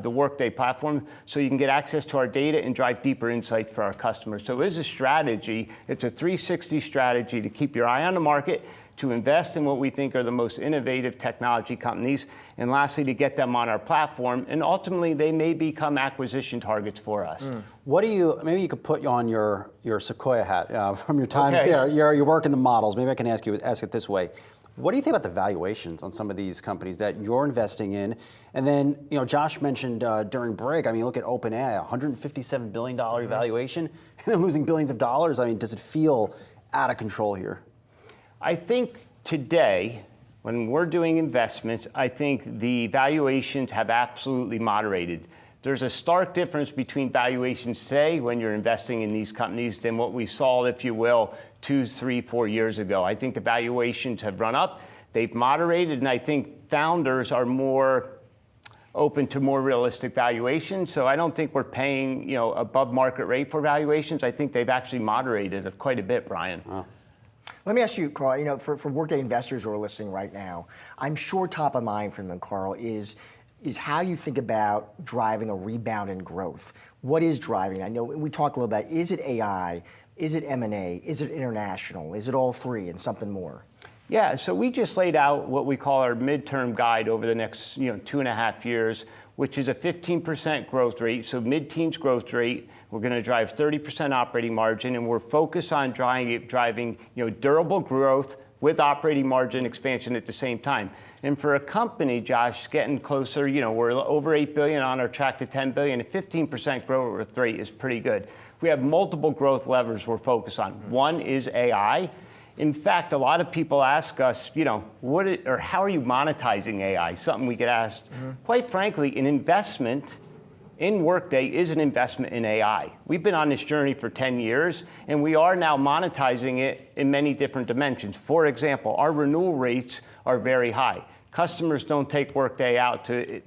Speaker 5: the Workday platform so you can get access to our data and drive deeper insights for our customers. So it is a strategy. It's a 360 strategy to keep your eye on the market, to invest in what we think are the most innovative technology companies, and lastly, to get them on our platform, and ultimately they may become acquisition targets for us.
Speaker 10: What do you, maybe you could put on your Sequoia hat from your times
Speaker 5: Okay.
Speaker 10: there. You work in the models. Maybe I can ask it this way. What do you think about the valuations on some of these companies that you're investing in? And then, Josh mentioned during break, look at OpenAI, $157 billion valuation, and they're losing billions of dollars. Does it feel out of control here?
Speaker 5: I think today, when we're doing investments, I think the valuations have absolutely moderated. There's a stark difference between valuations today when you're investing in these companies than what we saw, if you will, 2, 3, 4 years ago. I think the valuations have run up, they've moderated, and I think founders are more open to more realistic valuations. So I don't think we're paying, above market rate for valuations. I think they've actually moderated quite a bit, Brian.
Speaker 2: Let me ask you, Carl, for Workday investors who are listening right now, I'm sure top of mind for them, Carl, is how you think about driving a rebound in growth. What is driving? I know we talked a little about, is it AI? Is it M&A? Is it international? Is it all three and something more?
Speaker 5: Yeah, so we just laid out what we call our midterm guide over the next 2.5 years, which is a 15% growth rate, so mid-teens growth rate. We're going to drive 30% operating margin, and we're focused on driving durable growth with operating margin expansion at the same time. And for a company, Josh, getting closer, we're over $8 billion on our track to $10 billion. A 15% growth rate is pretty good. We have multiple growth levers we're focused on. One is AI. In fact, a lot of people ask us, how are you monetizing AI? Something we get asked. Quite frankly, an investment in Workday is an investment in AI. We've been on this journey for 10 years, and we are now monetizing it in many different dimensions. For example, our renewal rates are very high. Customers don't take Workday out to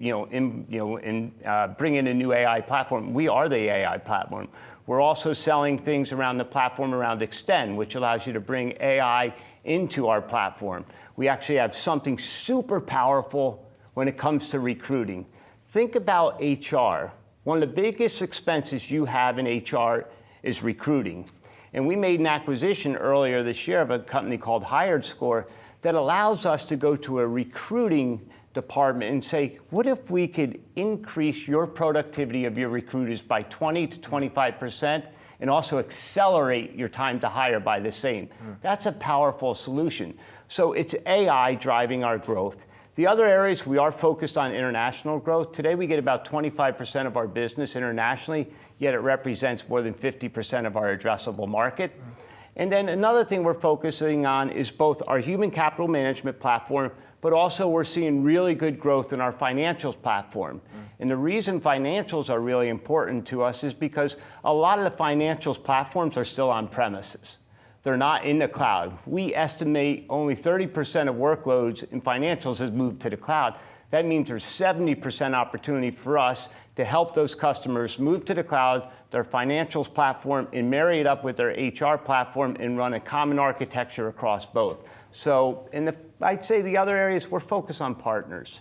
Speaker 5: bring in a new AI platform. We are the AI platform. We're also selling things around the platform around Extend, which allows you to bring AI into our platform. We actually have something super powerful when it comes to recruiting. Think about HR. One of the biggest expenses you have in HR is recruiting. And we made an acquisition earlier this year of a company called HiredScore that allows us to go to a recruiting department and say, what if we could increase your productivity of your recruiters by 20 to 25% and also accelerate your time to hire by the same? That's a powerful solution. So it's AI driving our growth. The other areas, we are focused on international growth. Today we get about 25% of our business internationally, yet it represents more than 50% of our addressable market. And then another thing we're focusing on is both our human capital management platform, but also we're seeing really good growth in our financials platform. And the reason financials are really important to us is because a lot of the financials platforms are still on premises. They're not in the cloud. We estimate only 30% of workloads in financials has moved to the cloud. That means there's 70% opportunity for us to help those customers move to the cloud, their financials platform, and marry it up with their HR platform and run a common architecture across both. So I'd say the other areas, we're focused on partners.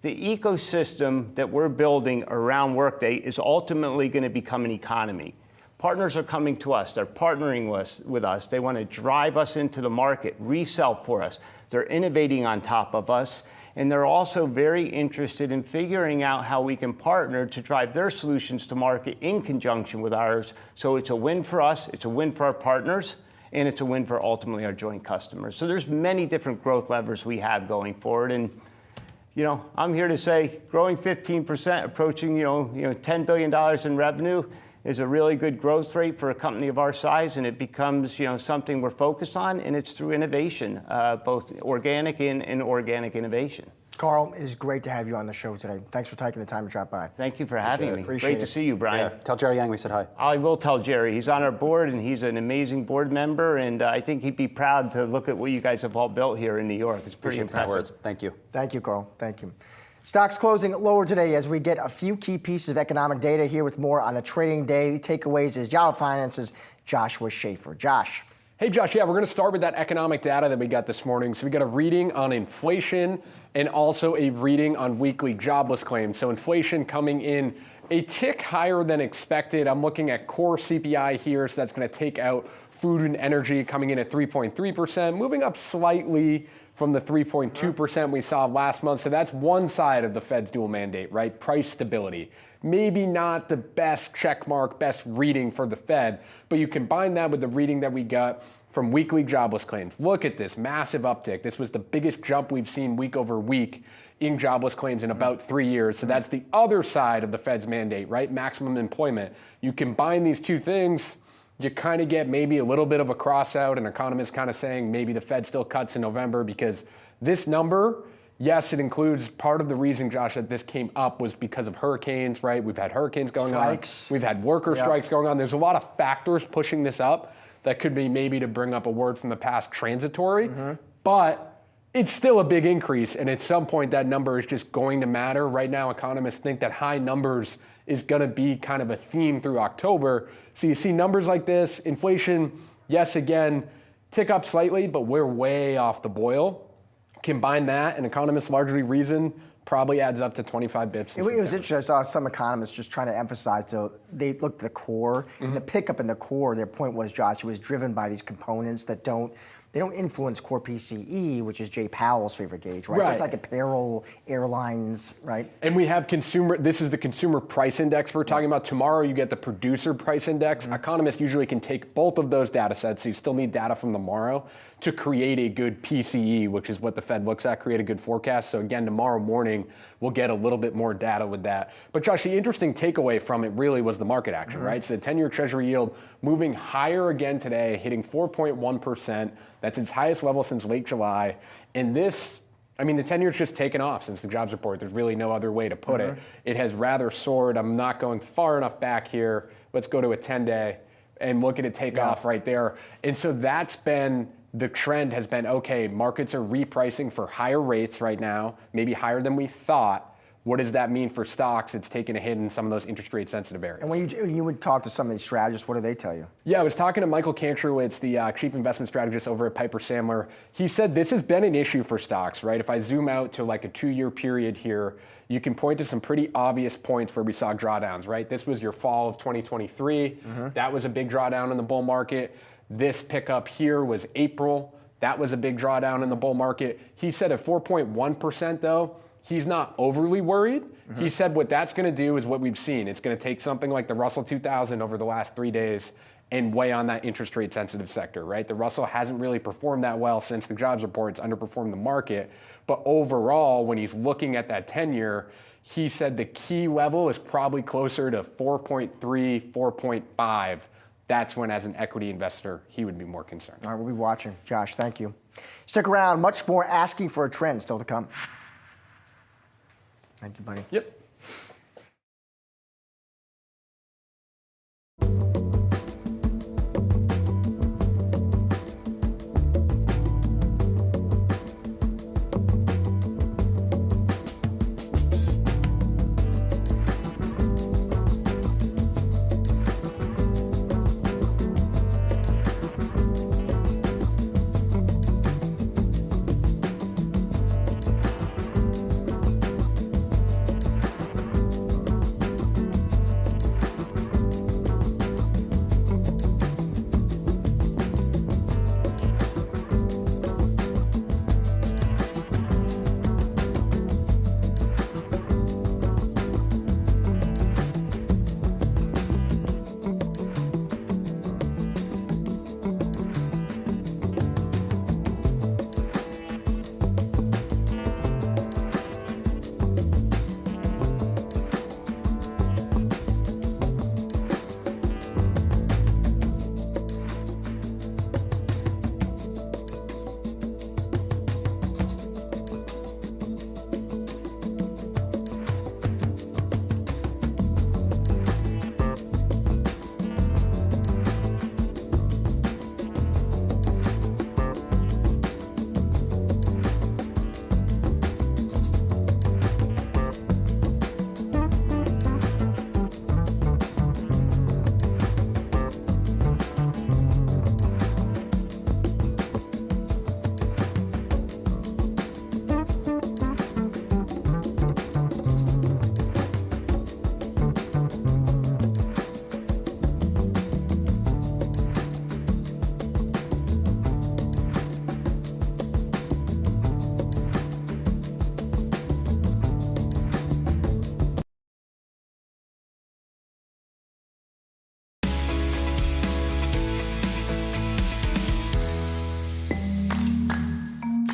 Speaker 5: The ecosystem that we're building around Workday is ultimately going to become an economy. Partners are coming to us. They're partnering with us. They want to drive us into the market, resell for us. They're innovating on top of us. And they're also very interested in figuring out how we can partner to drive their solutions to market in conjunction with ours. So it's a win for us, it's a win for our partners, and it's a win for ultimately our joint customers. So there's many different growth levers we have going forward. And I'm here to say growing 15%, approaching $10 billion in revenue is a really good growth rate for a company of our size, and it becomes something we're focused on, and it's through innovation, both organic and inorganic innovation.
Speaker 2: Carl, it is great to have you on the show today. Thanks for taking the time to drop by.
Speaker 5: Thank you for having me.
Speaker 2: Appreciate
Speaker 5: Great
Speaker 2: it.
Speaker 5: to see you, Brian.
Speaker 10: Yeah. Tell Jerry Yang we said hi.
Speaker 5: I will tell Jerry. He's on our board, and he's an amazing board member, and I think he'd be proud to look at what you guys have all built here in New York. It's pretty impressive.
Speaker 10: Thank you.
Speaker 2: Thank you, Carl. Thank you. Stocks closing lower today as we get a few key pieces of economic data here with more on the trading day. The takeaways is Yahoo Finance's Joshua Schaefer. Josh.
Speaker 6: Hey, Josh, yeah, we're going to start with that economic data that we got this morning. So we got a reading on inflation and also a reading on weekly jobless claims. So inflation coming in a tick higher than expected. I'm looking at core CPI here, so that's going to take out food and energy, coming in at 3.3%, moving up slightly from the 3.2% we saw last month. So that's one side of the Fed's dual mandate, right? Price stability. Maybe not the best checkmark, best reading for the Fed, but you combine that with the reading that we got from weekly jobless claims. Look at this massive uptick. This was the biggest jump we've seen week over week in jobless claims in about 3 years. So that's the other side of the Fed's mandate, right? Maximum employment. You combine these two things, you kind of get maybe a little bit of a cross out, and economists kind of saying maybe the Fed still cuts in November, because this number, yes, it includes part of the reason, Josh, that this came up was because of hurricanes, right? We've had hurricanes going on. We've had worker strikes going on. There's a lot of factors pushing this up that could be, maybe to bring up a word from the past, transitory. But it's still a big increase, and at some point that number is just going to matter. Right now, economists think that high numbers is going to be kind of a theme through October. So you see numbers like this, inflation, yes, again, tick up slightly, but we're way off the boil. Combine that, and economists largely reason probably adds up to 25 bips.
Speaker 2: It was interesting. I saw some economists just trying to emphasize, so they looked at the core, and the pickup in the core, their point was, Josh, it was driven by these components that don't influence core PCE, which is Jay Powell's favorite gauge, right? So it's like apparel, airlines, right?
Speaker 6: And we have this is the consumer price index we're talking about. Tomorrow you get the producer price index. Economists usually can take both of those data sets, so you still need data from tomorrow to create a good PCE, which is what the Fed looks at, create a good forecast. So again, tomorrow morning, we'll get a little bit more data with that. But Josh, the interesting takeaway from it really was the market action, right? So the 10-year Treasury yield moving higher again today, hitting 4.1%. That's its highest level since late July. And this, I mean, the 10-year's just taken off since the jobs report. There's really no other way to put it. It has rather soared. I'm not going far enough back here. Let's go to a 10-day and look at it take off right there. And so that's been, the trend has been, okay, markets are repricing for higher rates right now, maybe higher than we thought. What does that mean for stocks? It's taken a hit in some of those interest rate sensitive areas.
Speaker 2: And when you would talk to some of these strategists, what do they tell you?
Speaker 6: Yeah, I was talking to Michael Kantrowitz, the chief investment strategist over at Piper Sandler. He said this has been an issue for stocks, right? If I zoom out to like a 2-year period here, you can point to some pretty obvious points where we saw drawdowns, right? This was your fall of 2023. That was a big drawdown in the bull market. This pickup here was April. That was a big drawdown in the bull market. He said at 4.1% though, he's not overly worried. He said what that's going to do is what we've seen. It's going to take something like the Russell 2000 over the last 3 days and weigh on that interest rate sensitive sector, right? The Russell hasn't really performed that well since the jobs report. It's underperformed the market. But overall, when he's looking at that 10-year, he said the key level is probably closer to 4.3, 4.5. That's when, as an equity investor, he would be more concerned.
Speaker 2: All right, we'll be watching. Josh, thank you. Stick around. Much more asking for a trend still to come. Thank you, buddy.
Speaker 6: Yep.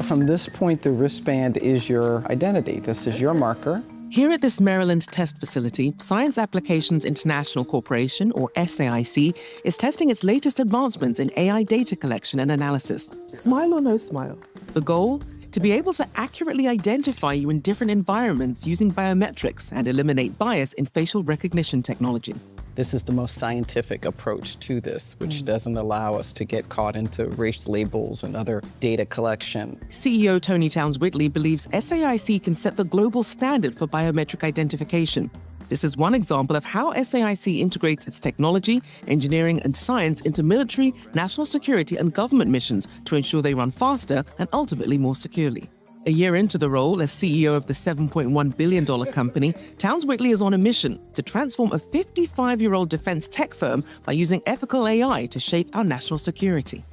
Speaker 7: From this point, the wristband is your identity. This is your marker.
Speaker 15: Here at this Maryland test facility, Science Applications International Corporation, or SAIC, is testing its latest advancements in AI data collection and analysis.
Speaker 16: Smile or no smile?
Speaker 15: The goal? To be able to accurately identify you in different environments using biometrics and eliminate bias in facial recognition technology.
Speaker 7: This is the most scientific approach to this, which doesn't allow us to get caught into race labels and other data collection.
Speaker 15: CEO Tony Towns-Whitley believes SAIC can set the global standard for biometric identification. This is one example of how SAIC integrates its technology, engineering, and science into military, national security, and government missions to ensure they run faster and ultimately more securely. A year into the role as CEO of the $7.1 billion company, Towns-Whitley is on a mission to transform a 55-year-old defense tech firm by using ethical AI to shape our national security.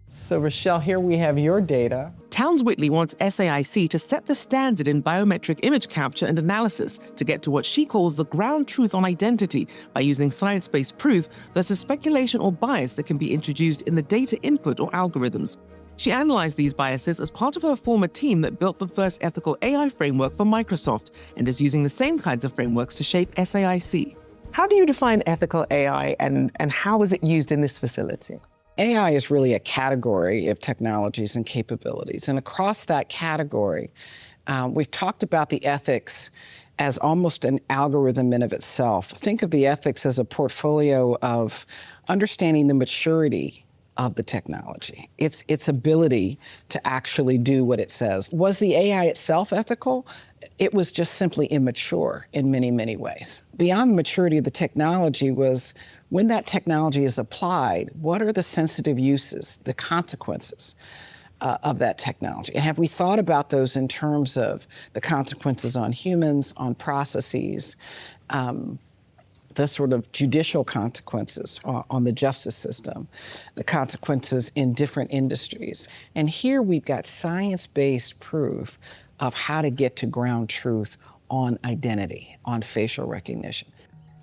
Speaker 7: So Rochelle, here we have your data.
Speaker 15: Towns-Whitley wants SAIC to set the standard in biometric image capture and analysis to get to what she calls the ground truth on identity by using science-based proof versus speculation or bias that can be introduced in the data input or algorithms. She analyzed these biases as part of her former team that built the first ethical AI framework for Microsoft and is using the same kinds of frameworks to shape SAIC.
Speaker 22: How do you define ethical AI and how is it used in this facility?
Speaker 7: AI is really a category of technologies and capabilities. And across that category, we've talked about the ethics as almost an algorithm in of itself. Think of the ethics as a portfolio of understanding the maturity of the technology, its ability to actually do what it says. Was the AI itself ethical? It was just simply immature in many, many ways. Beyond the maturity of the technology was when that technology is applied, what are the sensitive uses, the consequences of that technology? And have we thought about those in terms of the consequences on humans, on processes, the sort of judicial consequences on the justice system, the consequences in different industries? And here we've got science-based proof of how to get to ground truth on identity, on facial recognition.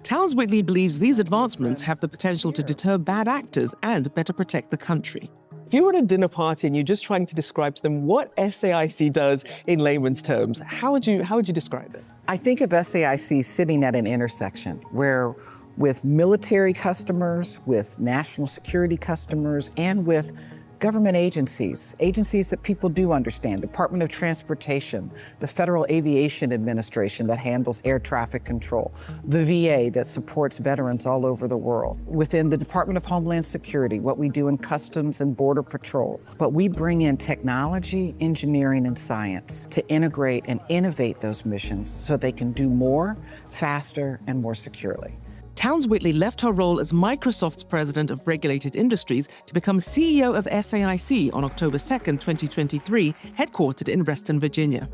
Speaker 15: Towns-Whitley believes these advancements have the potential to deter bad actors and better protect the country.
Speaker 22: If you were at a dinner party and you're just trying to describe to them what SAIC does in layman's terms, how would you describe it?
Speaker 7: I think of SAIC sitting at an intersection where with military customers, with national security customers, and with government agencies that people do understand, Department of Transportation, the Federal Aviation Administration that handles air traffic control, the VA that supports veterans all over the world, within the Department of Homeland Security, what we do in Customs and Border Patrol. But we bring in technology, engineering, and science to integrate and innovate those missions so they can do more, faster, and more securely.
Speaker 15: Towns-Whitley left her role as Microsoft's president of regulated industries to become CEO of SAIC on October 2nd, 2023, headquartered in Reston, Virginia.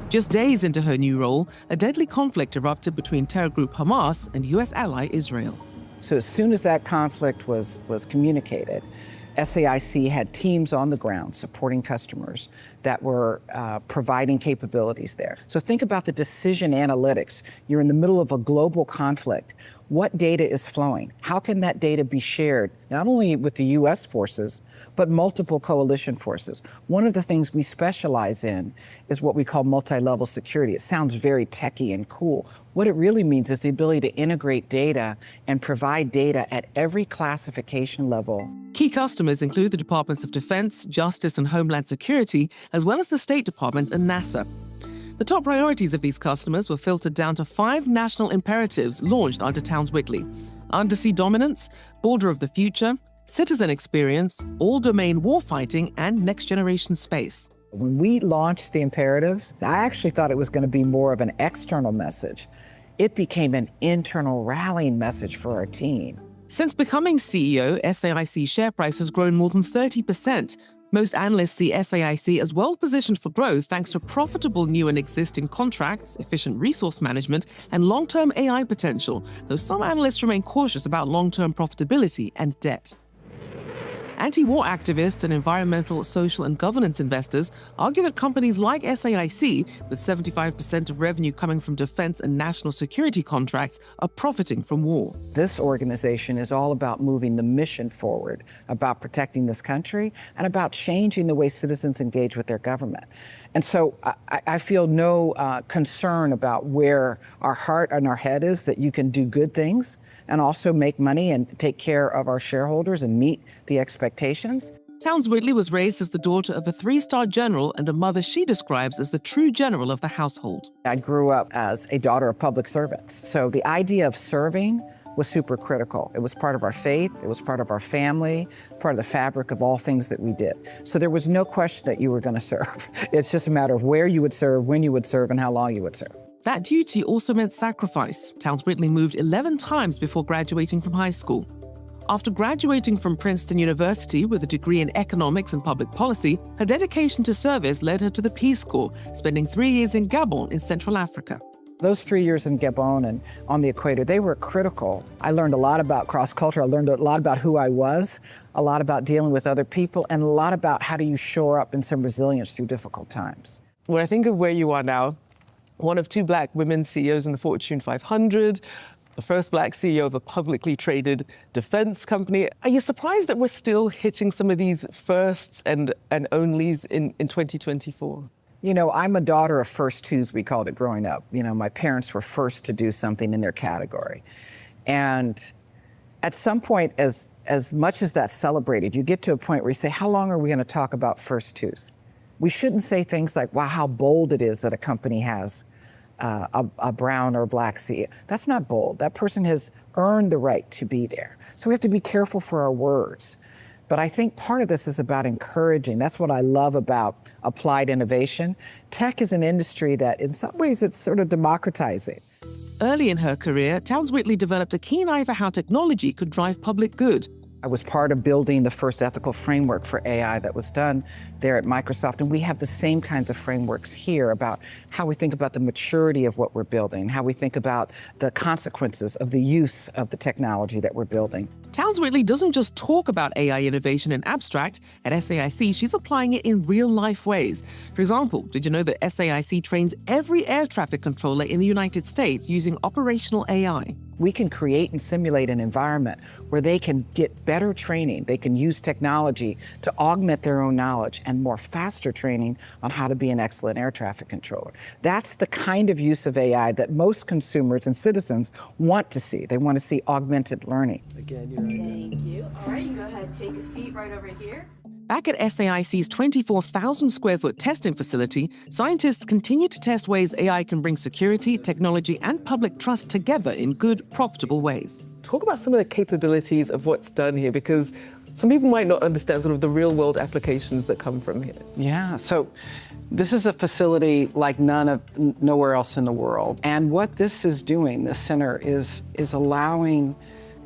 Speaker 15: Just days into her new role, a deadly conflict erupted between terror group Hamas and U.S. ally Israel.
Speaker 7: So as soon as that conflict was communicated, SAIC had teams on the ground supporting customers that were providing capabilities there. So think about the decision analytics. You're in the middle of a global conflict. What data is flowing? How can that data be shared, not only with the US forces, but multiple coalition forces? One of the things we specialize in is what we call multi-level security. It sounds very techie and cool. What it really means is the ability to integrate data and provide data at every classification level.
Speaker 15: Key customers include the Departments of Defense, Justice, and Homeland Security, as well as the State Department and NASA. The top priorities of these customers were filtered down to 5 national imperatives launched under Towns-Whitley: undersea dominance, border of the future, citizen experience, all-domain warfighting, and next-generation space.
Speaker 7: When we launched the imperatives, I actually thought it was going to be more of an external message. It became an internal rallying message for our team.
Speaker 15: Since becoming CEO, SAIC's share price has grown more than 30%. Most analysts see SAIC as well positioned for growth thanks to profitable new and existing contracts, efficient resource management, and long-term AI potential, though some analysts remain cautious about long-term profitability and debt. Anti-war activists and environmental, social, and governance investors argue that companies like SAIC, with 75% of revenue coming from defense and national security contracts, are profiting from war.
Speaker 7: This organization is all about moving the mission forward, about protecting this country, and about changing the way citizens engage with their government. And so I feel no concern about where our heart and our head is, that you can do good things and also make money and take care of our shareholders and meet the expectations.
Speaker 15: Towns Whitley was raised as the daughter of a 3-star general and a mother she describes as the true general of the household.
Speaker 7: I grew up as a daughter of public servants. So the idea of serving was super critical. It was part of our faith, it was part of our family, part of the fabric of all things that we did. So there was no question that you were going to serve. It's just a matter of where you would serve, when you would serve, and how long you would serve.
Speaker 15: That duty also meant sacrifice. Towns Whitley moved 11 times before graduating from high school. After graduating from Princeton University with a degree in economics and public policy, her dedication to service led her to the Peace Corps, spending 3 years in Gabon in Central Africa.
Speaker 7: Those 3 years in Gabon and on the equator, they were critical. I learned a lot about cross-culture. I learned a lot about who I was, a lot about dealing with other people, and a lot about how do you shore up in some resilience through difficult times.
Speaker 22: When I think of where you are now, one of 2 Black women CEOs in the Fortune 500, the first Black CEO of a publicly traded defense company. Are you surprised that we're still hitting some of these firsts and onlys in 2024?
Speaker 7: You know, I'm a daughter of first twos, we called it growing up. You know, my parents were first to do something in their category. And at some point, as much as that's celebrated, you get to a point where you say, how long are we going to talk about first twos? We shouldn't say things like, wow, how bold it is that a company has a brown or Black CEO. That's not bold. That person has earned the right to be there. So we have to be careful for our words. But I think part of this is about encouraging. That's what I love about applied innovation. Tech is an industry that in some ways it's sort of democratizing.
Speaker 15: Early in her career, Towns Whitley developed a keen eye for how technology could drive public good.
Speaker 7: I was part of building the first ethical framework for AI that was done there at Microsoft, and we have the same kinds of frameworks here about how we think about the maturity of what we're building, how we think about the consequences of the use of the technology that we're building.
Speaker 15: Towns Whitley doesn't just talk about AI innovation in abstract. At SAIC, she's applying it in real-life ways. For example, did you know that SAIC trains every air traffic controller in the United States using operational AI?
Speaker 7: We can create and simulate an environment where they can get better training. They can use technology to augment their own knowledge and more faster training on how to be an excellent air traffic controller. That's the kind of use of AI that most consumers and citizens want to see. They want to see augmented learning.
Speaker 22: Again, you're right.
Speaker 9: Thank you. All right, you go ahead, take a seat right over here.
Speaker 15: Back at SAIC's 24,000 square foot testing facility, scientists continue to test ways AI can bring security, technology, and public trust together in good, profitable ways.
Speaker 22: Talk about some of the capabilities of what's done here, because some people might not understand sort of the real world applications that come from here.
Speaker 7: Yeah, so this is a facility like nowhere else in the world. And what this is doing, this center, is allowing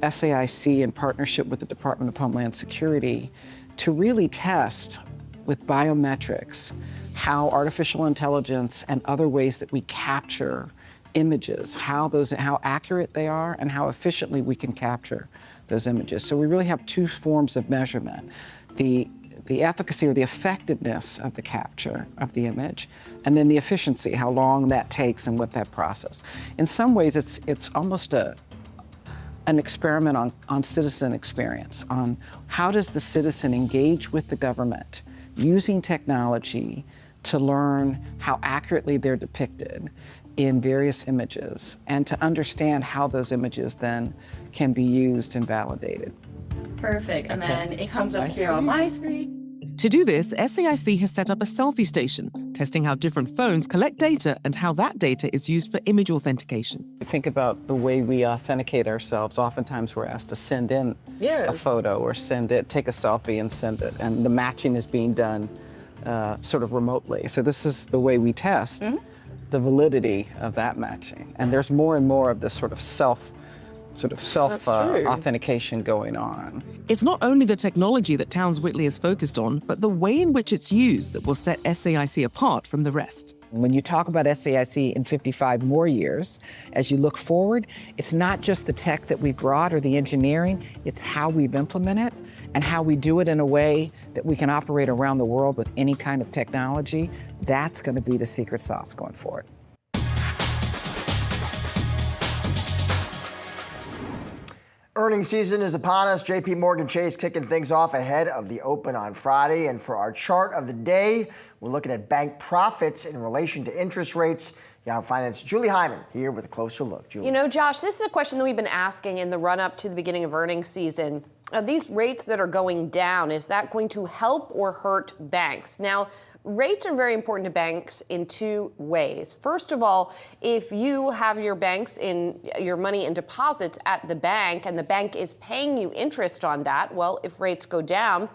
Speaker 7: SAIC in partnership with the Department of Homeland Security to really test with biometrics how artificial intelligence and other ways that we capture images, how accurate they are and how efficiently we can capture those images. So we really have 2 forms of measurement: the efficacy or the effectiveness of the capture of the image, and then the efficiency, how long that takes and what that process. In some ways, it's almost an experiment on citizen experience, on how does the citizen engage with the government using technology to learn how accurately they're depicted in various images, and to understand how those images then can be used and validated.
Speaker 9: Perfect, and then it comes up here on my screen.
Speaker 15: To do this, SAIC has set up a selfie station, testing how different phones collect data and how that data is used for image authentication.
Speaker 7: Think about the way we authenticate ourselves. Oftentimes we're asked to send in a photo or take a selfie and send it, and the matching is being done sort of remotely. So this is the way we test the validity of that matching. And there's more and more of this sort of self authentication going on.
Speaker 15: It's not only the technology that Towns Whitley is focused on, but the way in which it's used that will set SAIC apart from the rest.
Speaker 7: When you talk about SAIC in 55 more years, as you look forward, it's not just the tech that we've brought or the engineering, it's how we've implemented and how we do it in a way that we can operate around the world with any kind of technology, that's going to be the secret sauce going forward.
Speaker 2: Earnings season is upon us. JP Morgan Chase kicking things off ahead of the open on Friday. And for our chart of the day, we're looking at bank profits in relation to interest rates. Yahoo Finance, Julie Hyman here with a closer look. Julie.
Speaker 1: You know, Josh, this is a question that we've been asking in the run-up to the beginning of earnings season. These rates that are going down, is that going to help or hurt banks? Now, rates are very important to banks in two ways. First of all, if you have your money in deposits at the bank and the bank is paying you interest on that, well, if rates go down,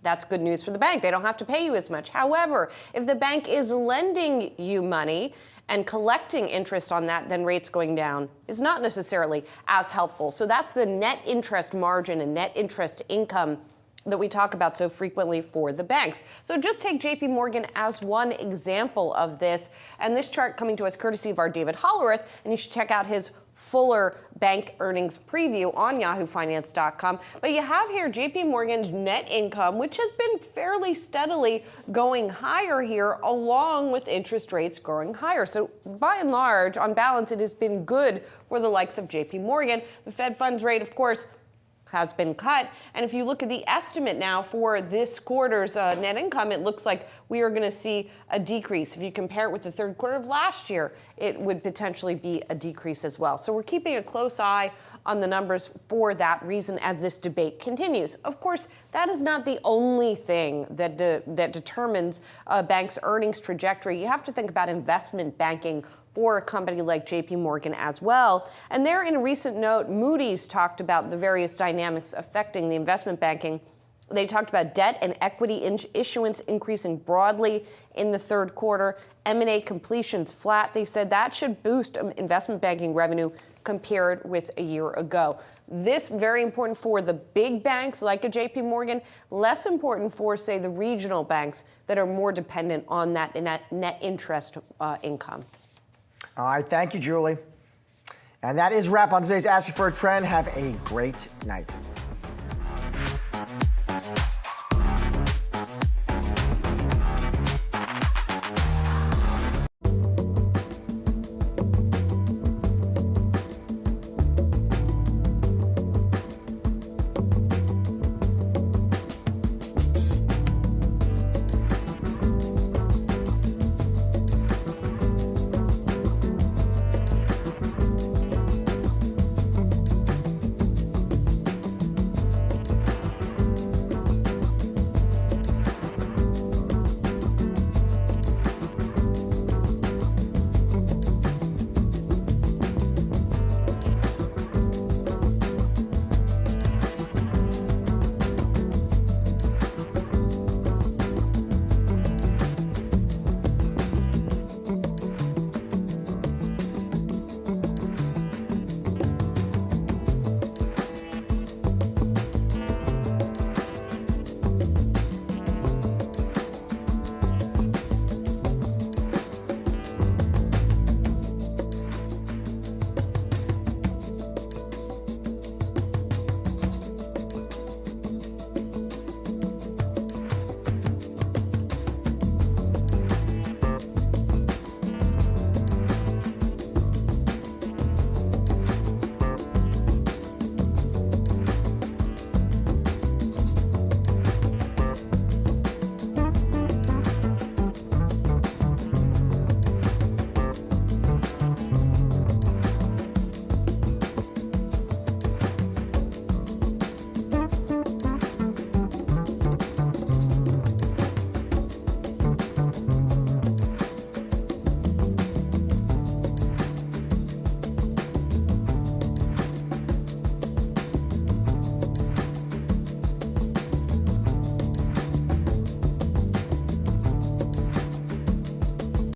Speaker 1: that's good news for the bank. They don't have to pay you as much. However, if the bank is lending you money and collecting interest on that, then rates going down is not necessarily as helpful. So that's the net interest margin and net interest income that we talk about so frequently for the banks. So just take JP Morgan as one example of this. And this chart coming to us courtesy of our David Hollerith, and you should check out his fuller bank earnings preview on yahoofinance.com. But you have here JP Morgan's net income, which has been fairly steadily going higher here, along with interest rates growing higher. So by and large, on balance, it has been good for the likes of JP Morgan. The Fed funds rate, of course, has been cut. And if you look at the estimate now for this quarter's net income, it looks like we are going to see a decrease. If you compare it with the third quarter of last year, it would potentially be a decrease as well. So we're keeping a close eye on the numbers for that reason as this debate continues. Of course, that is not the only thing that determines a bank's earnings trajectory. You have to think about investment banking for a company like JP Morgan as well. And there, in a recent note, Moody's talked about the various dynamics affecting the investment banking. They talked about debt and equity issuance increasing broadly in the third quarter. M&A completions flat. They said that should boost investment banking revenue compared with a year ago. This very important for the big banks like a JP Morgan, less important for, say, the regional banks that are more dependent on that net interest income.
Speaker 2: All right, thank you, Julie. And that is a wrap on today's Asking for a Trend. Have a great night.